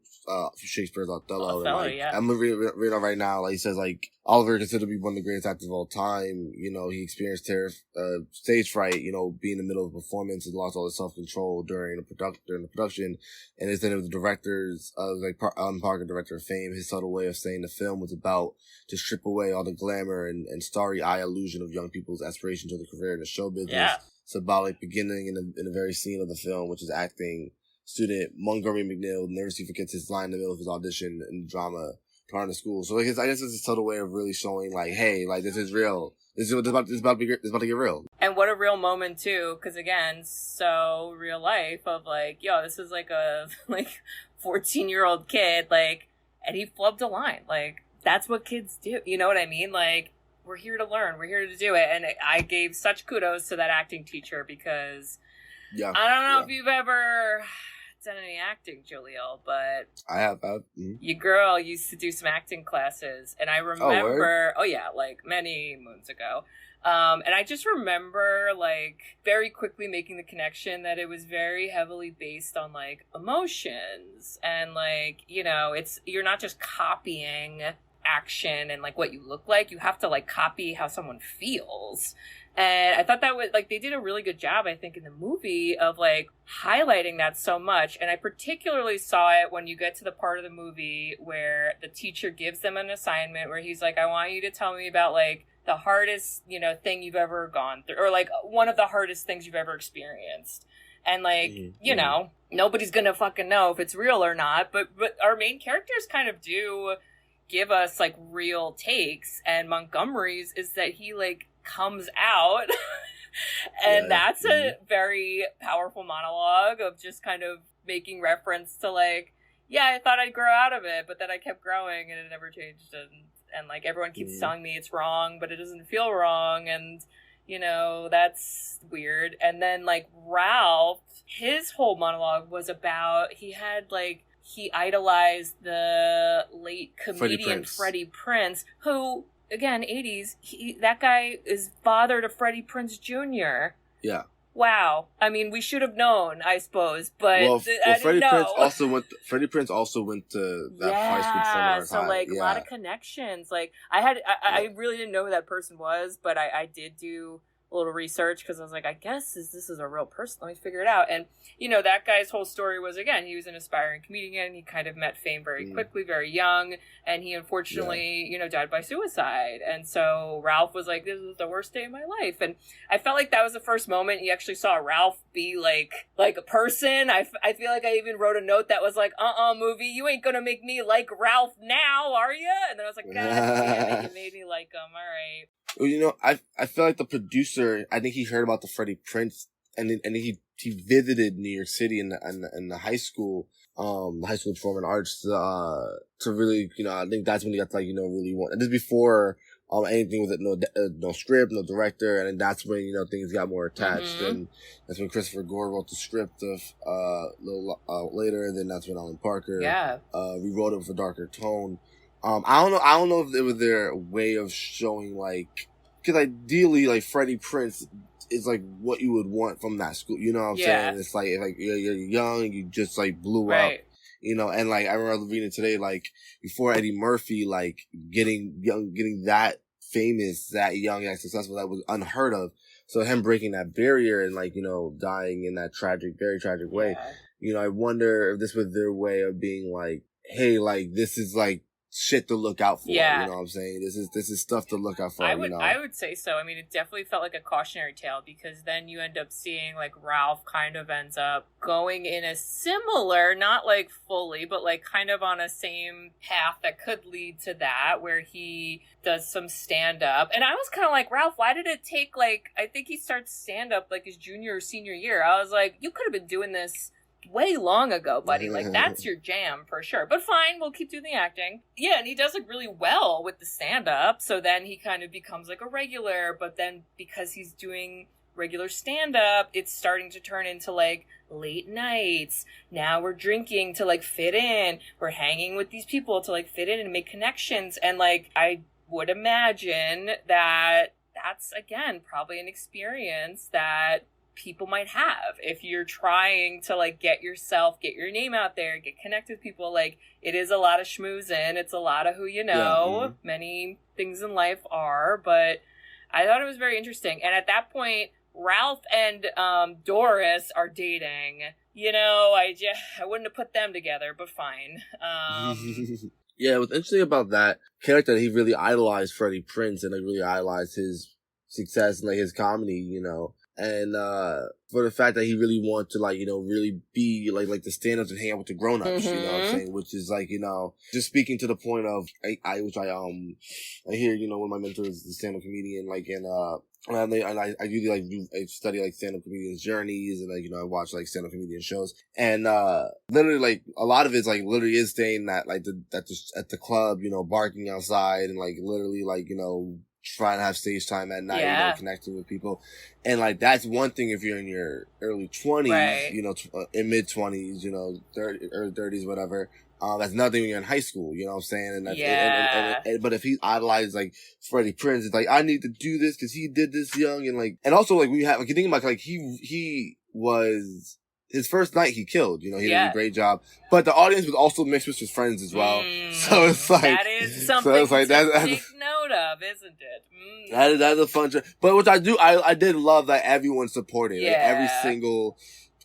Shakespeare's Othello. And, like, yeah. I'm reading right now. Like he says, like Oliver considered to be one of the greatest actors of all time. You know, he experienced stage fright. You know, being in the middle of a performance and lost all his self control during the production. And instead of the director's Parker, director of Fame, his subtle way of saying the film was about to strip away all the glamour and starry-eye illusion of young people's aspiration to the career in the show business. Yeah. Symbolic beginning in the very scene of the film, which is acting student Montgomery McNeil never forgets his line in the middle of his audition in drama prior to school. So like, I guess it's a subtle way of really showing like, hey, like this is real. This is about to get real. And what a real moment too, because again, so real life of like, yo, this is like a 14-year-old kid, like, and he flubbed a line. Like, that's what kids do. You know what I mean? Like, we're here to learn. We're here to do it. And I gave such kudos to that acting teacher because I don't know if you've ever done any acting, Jahleel, but I have. Your girl used to do some acting classes, and I remember, like many moons ago. And I just remember like very quickly making the connection that it was very heavily based on like emotions and like, you know, you're not just copying action and like what you look like, you have to like copy how someone feels. And I thought that was like, they did a really good job, I think, in the movie of like highlighting that so much. And I particularly saw it when you get to the part of the movie where the teacher gives them an assignment where he's like, I want you to tell me about like the hardest, you know, thing you've ever gone through, or like one of the hardest things you've ever experienced. And like, you know, nobody's gonna fucking know if it's real or not, but our main characters kind of do give us like real takes, and Montgomery's is that he like comes out and that's a very powerful monologue of just kind of making reference to like, yeah, I thought I'd grow out of it, but then I kept growing and it never changed, and like everyone keeps telling me it's wrong, but it doesn't feel wrong, and you know, that's weird. And then like Ralph, his whole monologue was about, he idolized the late comedian Freddie Prinze, who, again, 80s, that guy is father to Freddie Prinze Jr. Yeah. Wow. I mean, we should have known, I suppose, but Freddie Prinze also went to that high school from our time. Like a lot of connections. Like I really didn't know who that person was, but I did do a little research because I was like, I guess this is a real person. Let me figure it out. And you know, that guy's whole story was, again, he was an aspiring comedian. He kind of met fame very quickly, very young, and he unfortunately, you know, died by suicide. And so Ralph was like, this was the worst day of my life. And I felt like that was the first moment you actually saw Ralph be like a person. I feel like I even wrote a note that was like, movie, you ain't gonna make me like Ralph now, are you? And then I was like, God damn it, you made me like him. All right. Well, you know, I feel like the producer, I think he heard about the Freddie Prinze, and he visited New York City in the high school of performing arts to really, you know, I think that's when he got to, like, you know, really want, and this before anything with it, no script, no director, and then that's when, you know, things got more attached, and that's when Christopher Gore wrote the script of a little later, and then that's when Alan Parker rewrote it for darker tone. I don't know if it was their way of showing, like, because ideally, like, Freddie Prinze is like what you would want from that school. You know what I'm saying? It's like you're young, you just like blew up, you know. And like I remember reading today, like before Eddie Murphy, like getting that famous, that young and successful, that was unheard of. So him breaking that barrier and like, you know, dying in that very tragic way. You know, I wonder if this was their way of being like, hey, like this is like shit to look out for. You know what I'm saying? This is stuff to look out for. I would say so. I mean, it definitely felt like a cautionary tale, because then you end up seeing like Ralph kind of ends up going in a similar, not like fully, but like kind of on a same path that could lead to that, where he does some stand up. And I was kind of like, Ralph, why did it take like, I think he starts stand up like his junior or senior year. I was like, you could have been doing this way long ago, buddy. Like, that's your jam for sure. But fine, we'll keep doing the acting. Yeah, and he does like really well with the stand-up, so then he kind of becomes like a regular, but then because he's doing regular stand-up, it's starting to turn into like late nights. Now we're drinking to like fit in. We're hanging with these people to like fit in and make connections. And like, I would imagine that that's, again, probably an experience that people might have if you're trying to like get your name out there, get connected with people. Like, it is a lot of schmoozing. It's a lot of who you know. Many things in life are, but I thought it was very interesting. And at that point, Ralph and Doris are dating. You know, I wouldn't have put them together, but fine. Yeah, what's interesting about that character, he really idolized Freddie Prinze and like really idolized his success and like his comedy, you know. And for the fact that he really wanted to like, you know, really be like the stand-ups and hang out with the grown-ups, you know what I'm saying? Which is like, you know, just speaking to the point of I hear, you know, one of my mentors is a stand-up comedian, like, and I usually like I study like stand-up comedians' journeys, and like, you know, I watch like stand-up comedian shows, and literally like a lot of it's like literally is staying at like at the club, you know, barking outside, and like literally like, you know, trying to have stage time at night, you know, connecting with people. And like, that's one thing if you're in your early 20s, you know, in mid 20s, you know, early 30s, whatever. That's nothing when you're in high school, you know what I'm saying? And that's, but if he idolized like Freddie Prinze, it's like, I need to do this because he did this young, and like, and also like we have, like, you think about like he was, his first night he killed, you know, he did a great job. But the audience was also mixed with his friends as well. So it's like, that is something to take note of, isn't it? That's a fun show. But which I did love that everyone supported. Like every single,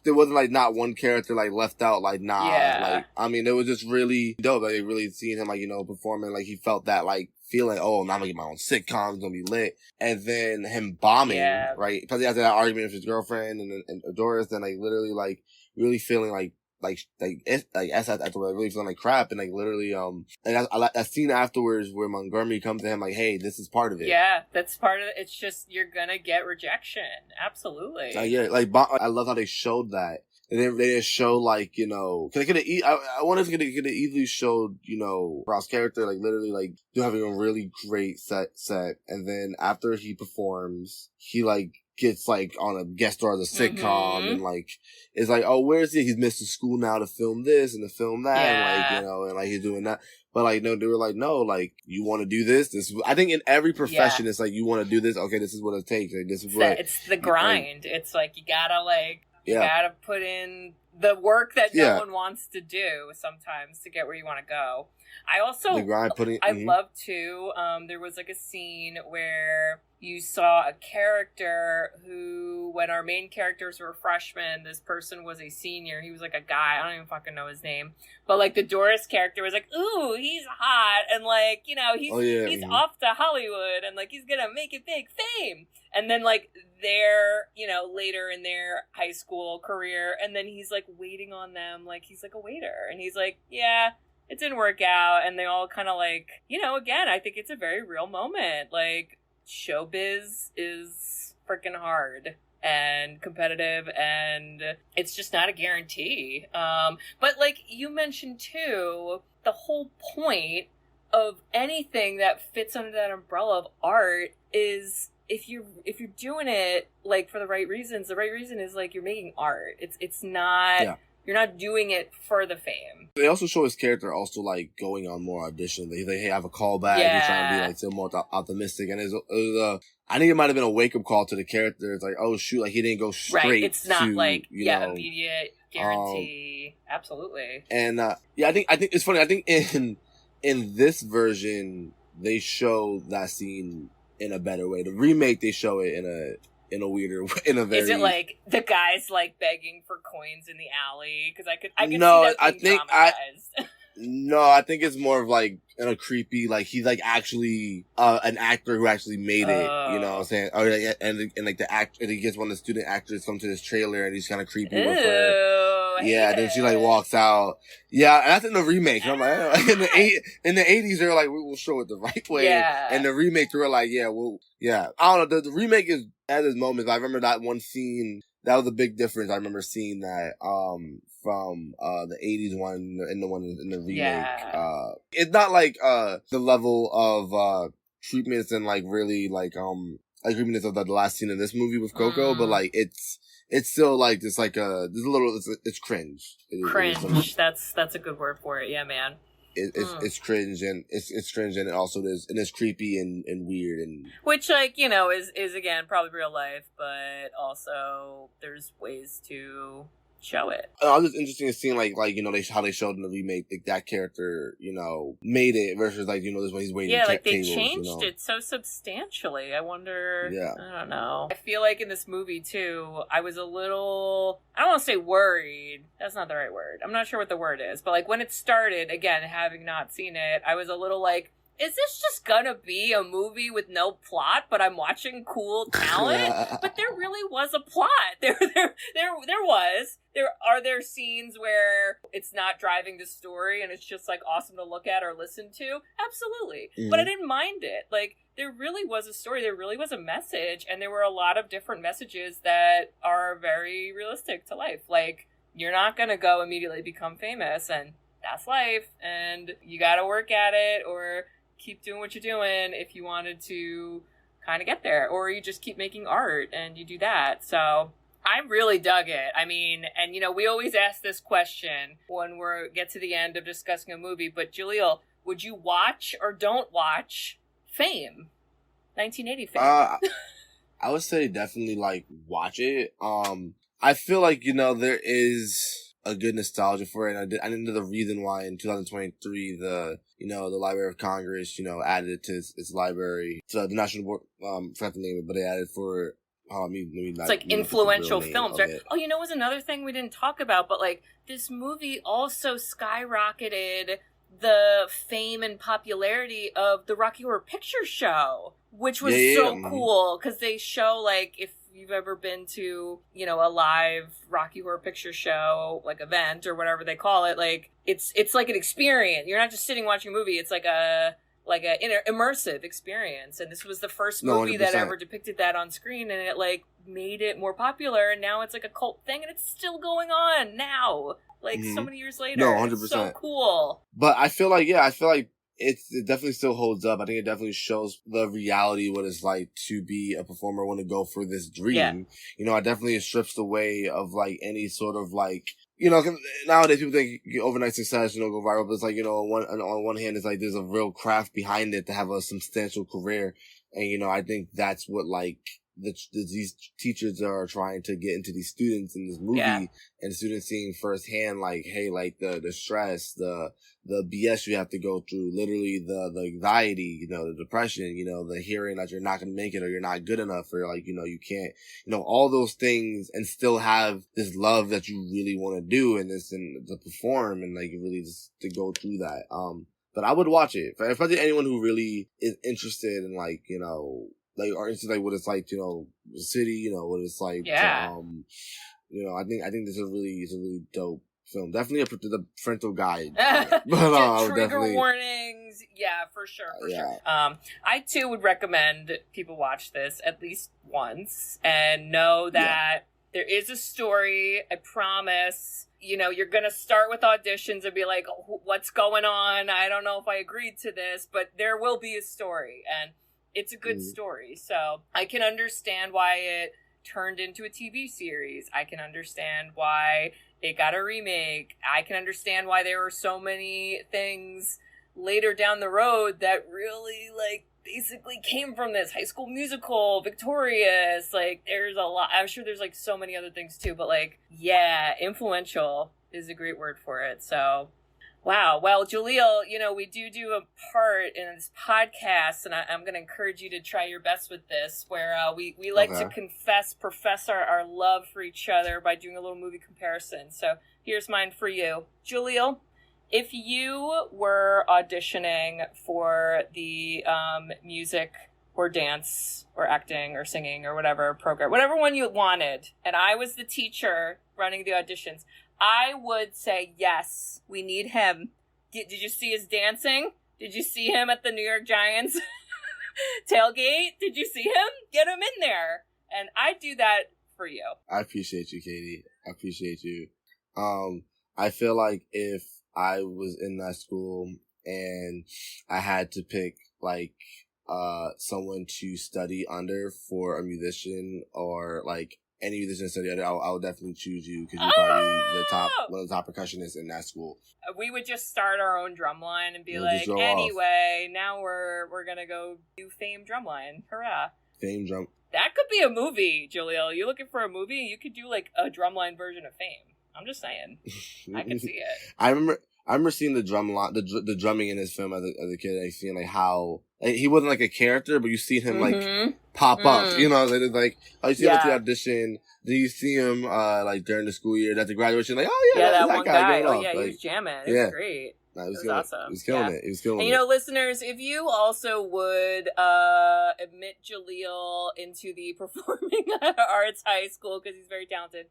there wasn't like not one character like left out, like like, I mean, it was just really dope. Like really seeing him like, you know, performing, like he felt that like feeling, oh, now I'm gonna get my own sitcom, it's gonna be lit. And then him bombing, right? Because after that argument with his girlfriend and Doris, then like literally like really feeling like afterwards, really feeling like crap, and like literally and I that scene afterwards where Montgomery comes to him like, hey, this is part of it. Yeah, that's part of it. It's just, you're gonna get rejection. Absolutely. I love how they showed that. And then they didn't show like, you know, cause I wonder if they could have easily showed, you know, Ralph's character like literally like having a really great set, and then after he performs, he like gets like on a guest star as a sitcom, and like it's like, oh, where is he? He's missing school now to film this and to film that, and like, you know, and like he's doing that. But like, no, they were like, no, like, you want to do this? I think in every profession, it's like, you want to do this? Okay, this is what it takes. Like, this is what it's the grind. Like, it's like you gotta like. You gotta put in the work that no one wants to do sometimes to get where you want to go. I also, I love too, there was like a scene where you saw a character who, when our main characters were freshmen, this person was a senior. He was like a guy. I don't even fucking know his name. But like the Doris character was like, ooh, he's hot. And like, you know, he's off to Hollywood and like, he's gonna make it big fame. And then like they're, you know, later in their high school career, and then he's like waiting on them. Like he's like a waiter, and he's like, yeah, it didn't work out. And they all kind of like, you know, again, I think it's a very real moment. Like, showbiz is freaking hard and competitive, and it's just not a guarantee. But like you mentioned too, the whole point of anything that fits under that umbrella of art is, if you're doing it like for the right reasons, the right reason is like you're making art. It's not you're not doing it for the fame. They also show his character also like going on more auditions. He's like, hey, I have a call back. He's trying to be like still more optimistic, and it was I think it might have been a wake up call to the character. It's like, oh shoot, like he didn't go straight. Right, it's not to, like you know, immediate guarantee. Absolutely. And I think it's funny. I think in this version they show that scene in a better way. The remake, they show it in a weirder way, in a very... Is it like the guys like begging for coins in the alley? Because I could see that being dramatized. No, I think it's more of like in a creepy, like he's like actually an actor who actually made it. You know what I'm saying? Or and like the actor, and he gets one of the student actors come to this trailer, and he's kind of creepy with her. Yeah, then she like walks out. Yeah, and that's in the remake. And I'm like, oh. in the 80s, they're like, we will show it the right way. Yeah. And the remake, they were like, I don't know. The remake has its moments. I remember that one scene. That was a big difference. I remember seeing that from the 80s one and the one in the remake. Yeah. It's not like the level of treatments and like really like agreement of the last scene in this movie with Coco, but like it's still like there's a little it's cringe. Cringe. That's a good word for it. Yeah, man. It's cringe and it's cringe and it also is creepy and weird and which like is again probably real life, but also there's ways to show it. I was just interested in seeing like how they showed in the remake like that character made it versus like this one he's waiting. Yeah, like they changed it so substantially. I wonder. Yeah, I don't know. I feel like in this movie too, I was a little. I don't want to say worried. That's not the right word. I'm not sure what the word is, but like when it started, again, having not seen it, I was a little like, is this just gonna be a movie with no plot, but I'm watching cool talent? But there really was a plot. There was. There scenes where it's not driving the story and it's just like awesome to look at or listen to? Absolutely. Mm-hmm. But I didn't mind it. Like there really was a story, there really was a message, and there were a lot of different messages that are very realistic to life. Like you're not gonna go immediately become famous, and that's life, and you gotta work at it or keep doing what you're doing if you wanted to kind of get there, or you just keep making art and you do that. So I really dug it. I mean, and we always ask this question when we get to the end of discussing a movie, but Jahleel, would you watch or don't watch Fame? 1980 Fame. I would say definitely like watch it. I feel like, there is a good nostalgia for it. And I know the reason why in 2023, the Library of Congress, added it to its library. So the National Board, forgot the name of it, but they added for, it's like influential films, right? Oh, was another thing we didn't talk about, but like this movie also skyrocketed the fame and popularity of the Rocky Horror Picture Show, which was cool because they show like if you've ever been to, a live Rocky Horror Picture Show, like event or whatever they call it, like it's like an experience. You're not just sitting watching a movie. It's like a immersive experience. And this was the first movie that ever depicted that on screen, and it like made it more popular. And now it's like a cult thing, and it's still going on now, like so many years later. No, 100%. It's so cool. But I feel like, it definitely still holds up. I think it definitely shows the reality, what it's like to be a performer, want to go for this dream. Yeah. It definitely strips away of like any sort of like, nowadays people think overnight success, go viral, but it's like, on one hand, it's like there's a real craft behind it to have a substantial career. And, I think that's what like, these teachers are trying to get into these students in this movie, and students seeing firsthand, like, hey, like the stress, the BS you have to go through, literally the anxiety, the depression, the hearing that you're not going to make it or you're not good enough or like, you can't, all those things, and still have this love that you really want to do and to perform and like really just to go through that. But I would watch it, especially anyone who really is interested in like, like, or it's like what it's like, the city, what it's like. Yeah. I think this is a really dope film. Definitely the parental guide. But trigger warnings. Yeah, for sure. Sure. I too would recommend people watch this at least once and know that there is a story. I promise. You're going to start with auditions and be like, oh, what's going on? I don't know if I agreed to this, but there will be a story, and it's a good story. So I can understand why it turned into a TV series. I can understand why it got a remake. I can understand why there were so many things later down the road that really like basically came from this. High School Musical, Victorious, like there's a lot. I'm sure there's like so many other things too, but like, yeah, influential is a great word for it. So wow. Well, Jahleel, we do a part in this podcast, and I'm going to encourage you to try your best with this, where we like to profess our love for each other by doing a little movie comparison. So here's mine for you. Jahleel, if you were auditioning for the music or dance or acting or singing or whatever program, whatever one you wanted, and I was the teacher running the auditions, I would say, yes, we need him. Did you see his dancing? Did you see him at the New York Giants tailgate? Did you see him? Get him in there. And I'd do that for you. I appreciate you, Katie. I appreciate you. I feel like if I was in that school and I had to pick like someone to study under for a musician or like any musician to study under, I'll definitely choose you because you're probably one of the top percussionists in that school. We would just start our own drumline and be like, now we're gonna go do Fame drumline. Hurrah! Fame drum. That could be a movie, Jahleel. You looking for a movie? You could do like a drumline version of Fame. I'm just saying. I can see it. I remember seeing the drumming in this film as a kid. Like seeing like how he wasn't like a character, but you see him like pop up. You know, like you see him at the audition. Then you see him like during the school year at the graduation. Like, oh yeah, that one guy. Oh yeah, like, he was jamming. It was great. It was awesome. He was killing it. He was killing it. And, you know, listeners, if you also would admit Jahleel into the performing arts high school because he's very talented,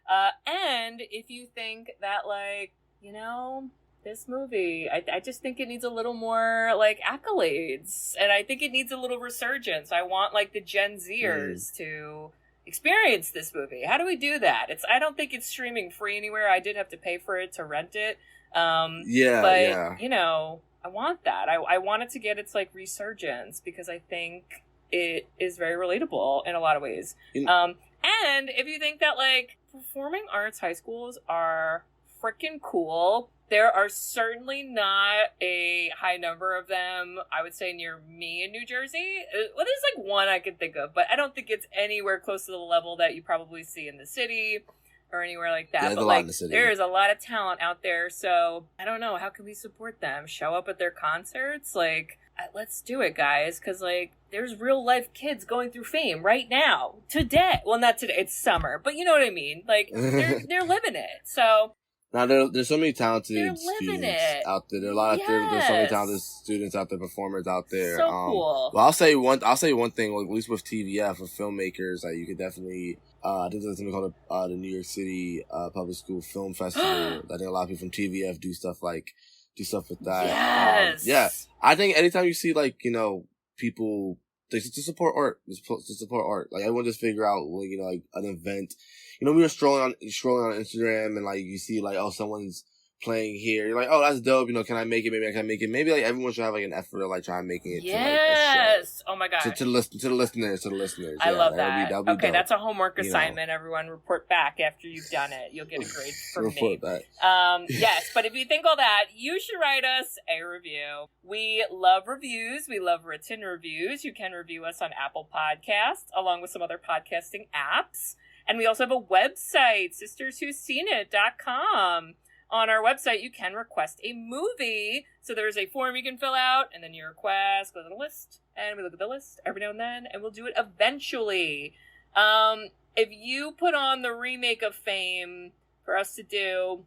and if you think that, like, you know, this movie, I just think it needs a little more, like, accolades, and I think it needs a little resurgence. I want, like, the Gen Zers to experience this movie. How do we do that? I don't think it's streaming free anywhere. I did have to pay for it to rent it. But you know, I want that. I want it to get its like resurgence because I think it is very relatable in a lot of ways. And if you think that like performing arts high schools are freaking cool, there are certainly not a high number of them, I would say, near me in New Jersey. Well, there's like one I could think of, but I don't think it's anywhere close to the level that you probably see in the city or anywhere like that. But like, there is a lot of talent out there. So I don't know. How can we support them? Show up at their concerts? Like, let's do it, guys. Because like, there's real life kids going through Fame right now, today. Well, not today. It's summer, but you know what I mean. Like, they're living it. So. Now there's so many talented students out there. There's so many talented students out there, performers out there. So cool. Well, I'll say one thing. Like, at least with TVF, with filmmakers, like you could definitely. I think there's something called the New York City Public School Film Festival. I think a lot of people from TVF do stuff with that. Yes. Yeah. I think anytime you see like, you know, people to support art, like everyone just figure out, you know, like an event. You know, we were scrolling on Instagram and like you see like, oh, someone's playing here. You're like, oh, that's dope. You know, can I make it? Maybe I can make it. Maybe like everyone should have like an effort of like trying making it. Yes. To, like, oh my god. To the listeners. I love that. That'll be okay, dope. That's a homework assignment. You know. Everyone, report back after you've done it. You'll get a grade from me. That. Yes, but if you think all that, you should write us a review. We love reviews. We love written reviews. You can review us on Apple Podcasts along with some other podcasting apps. And we also have a website, sisterswhoseenit.com. On our website, you can request a movie. So there's a form you can fill out, and then you request, go to the list, and we look at the list every now and then, and we'll do it eventually. If you put on the remake of Fame for us to do,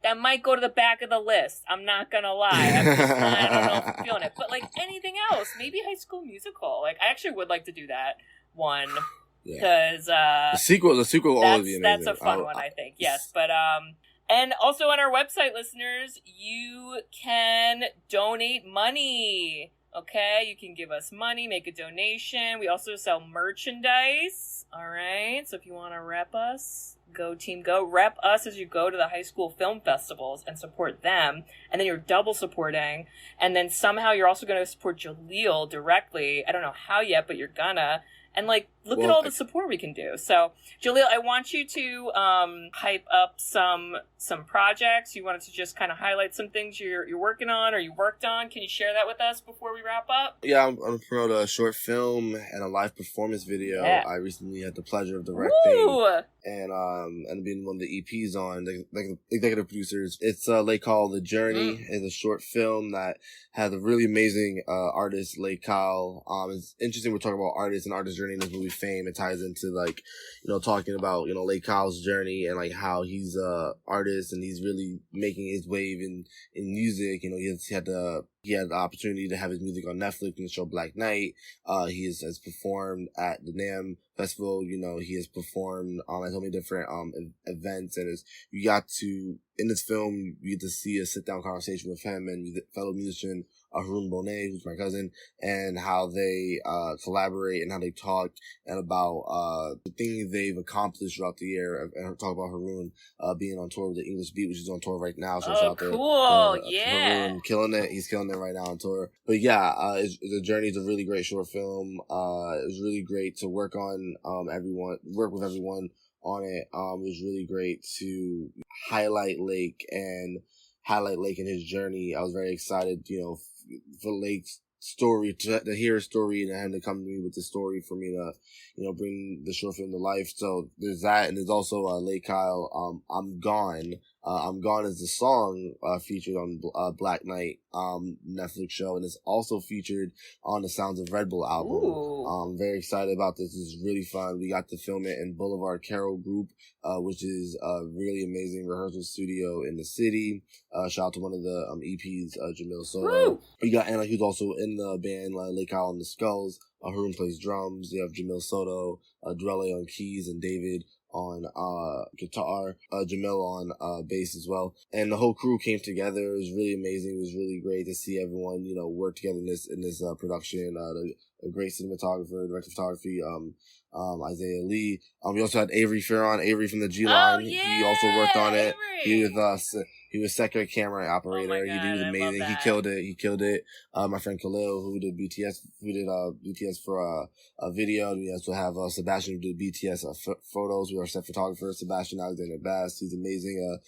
that might go to the back of the list. I'm not gonna lie. I don't know if I'm feeling it. But like anything else, maybe High School Musical. Like I actually would like to do that one. Because the sequel will always be amazing. That's a fun one, I think. Yes, but and also on our website, listeners, you can donate money. Okay, you can give us money, make a donation. We also sell merchandise. All right, so if you want to rep us, go team, go rep us as you go to the high school film festivals and support them. And then you're double supporting. And then somehow you're also going to support Jahleel directly. I don't know how yet, but you're gonna. And, like, look at all the support we can do. So, Jahleel, I want you to hype up some projects. You wanted to just kind of highlight some things you're working on or you worked on. Can you share that with us before we wrap up? Yeah, I'm going to promote a short film and a live performance video. Yeah. I recently had the pleasure of directing and being one of the EPs on, like executive producers. It's Lake Hall, The Journey. It's a short film that has a really amazing artist, Lake Hall. It's interesting we're talking about artists and artist journey in this movie Fame. It ties into like, you know, talking about, you know, Lake Hall's journey and like how he's a artist and he's really making his wave in music. You know, he had the opportunity to have his music on Netflix in the show Black Knight. He has performed at the NAMM Festival. You know, he has performed at so many different events, and you got to, in this film, you get to see a sit down conversation with him and fellow musician Haroon Bonet, who's my cousin, and how they collaborate and how they talk and about the things they've accomplished throughout the year. And talk about Haroon being on tour with the English Beat, which is on tour right now. So shout out cool. to Yeah. Haroon, killing it. He's killing it right now on tour. But yeah, The Journey is a really great short film. It was really great to work with everyone on it. It was really great to highlight Lake and his journey. I was very excited, for Lake's story, to hear his story and him to come to me with the story for me to, bring the short film to life. So there's that. And there's also, Lake Kyle, I'm Gone. I'm Gone is the song, featured on, Black Knight, Netflix show. And it's also featured on the Sounds of Red Bull album. Ooh. I'm very excited about this. This is really fun. We got to film it in Boulevard Carol Group, which is a really amazing rehearsal studio in the city. Shout out to one of the, EPs, Jahleel Soto. We got Anna, who's also in the band, Lake Kyle and the Skulls. Haroon plays drums. You have Jahleel Soto, Drelle on keys, and David on guitar, Jamil on bass as well. And the whole crew came together. It was really amazing. It was really great to see everyone, work together in this production. A great cinematographer, director of photography, Isaiah Lee. We also had Avery Farron, Avery from the G Line. Oh, yeah, he also worked on it. Avery. He was second camera operator. Oh my God, he was amazing. He killed it. My friend Khalil, who did BTS for a video. We also have Sebastian, who did BTS photos. We are set photographer, Sebastian Alexander Bass. He's amazing.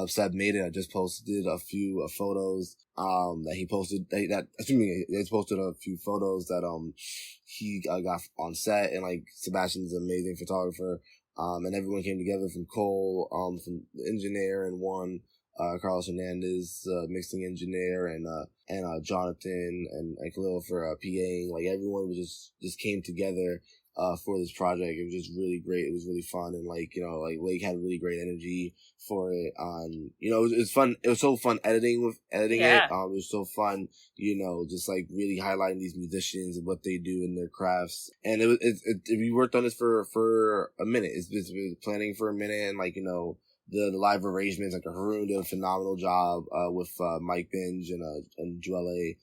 Seb made it. I just posted a few photos that he posted. They posted a few photos that he got on set, and Sebastian's an amazing photographer. And everyone came together from Cole, from the engineer, and one. Carlos Hernandez, mixing engineer, and Jonathan and Khalil for PAing. Everyone was just came together for this project. It was just really great. It was really fun, and Lake had really great energy for it. It was fun. It was so fun editing it. It was so fun, just really highlighting these musicians and what they do in their crafts. And we worked on this for a minute. It's been planning for a minute, and the live arrangements, Haroon did a phenomenal job, with, Mike Binge and Drelle,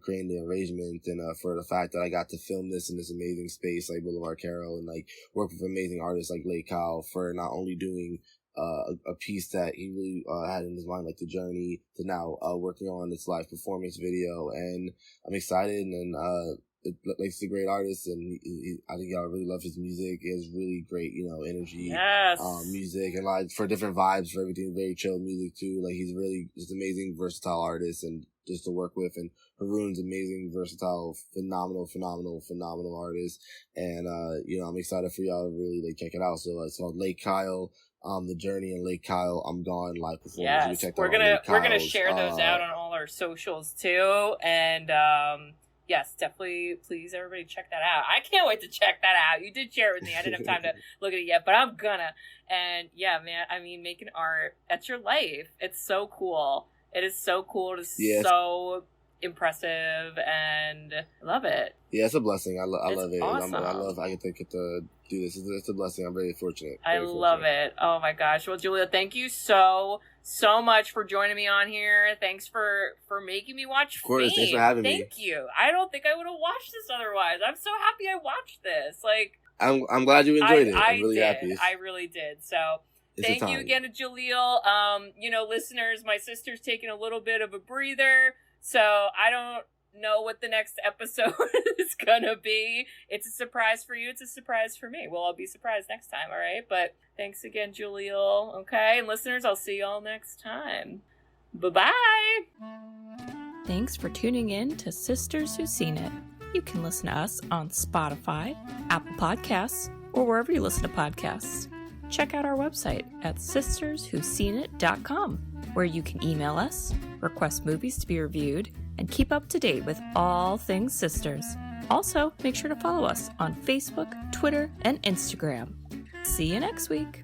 creating the arrangement, and, for the fact that I got to film this in this amazing space, Boulevard Carol, and, work with amazing artists like Lake Kyle for not only doing, a piece that he really, had in his mind, The Journey, to now, working on this live performance video. And I'm excited, and, Lake's a great artist, and I think y'all really love his music. He has really great, energy, music, and for different vibes, for everything. Very chill music too. He's really just amazing, versatile artist, and just to work with. And Haroon's amazing, versatile, phenomenal artist. And I'm excited for y'all to really check it out. So it's called Lake Kyle. The Journey, and Lake Kyle, I'm Gone live performance. Yes, we're gonna share those out on all our socials too, and yes, definitely, please, everybody, check that out. I can't wait to check that out. You did share it with me. I didn't have time to look at it yet, but I'm gonna. And yeah, man, making art, that's your life. It's so cool. It is so cool. It's so impressive, and I love it. Yeah, it's a blessing. I love it. Awesome. I get to do this. It's a blessing. I'm very fortunate. I love it. Oh my gosh. Well, Jahleel, thank you so much for joining me on here. Thanks for making me watch Of course, Fame. thanks for having me. Thank you. I don't think I would have watched this otherwise. I'm so happy I watched this. I'm glad you enjoyed it. I'm really happy. I really did. So thank you again to Jahleel. Listeners, my sister's taking a little bit of a breather, so I don't know what the next episode is gonna be. It's a surprise for you. It's a surprise for me. Well, I'll be surprised next time, all right? But thanks again, Jahleel. Okay, and listeners, I'll see y'all next time. Bye-bye. Thanks for tuning in to Sisters Who've Seen It. You can listen to us on Spotify, Apple Podcasts, or wherever you listen to podcasts. Check out our website at sisterswho'veseenit.com, where you can email us, request movies to be reviewed, and keep up to date with all things sisters. Also, make sure to follow us on Facebook, Twitter, and Instagram. See you next week.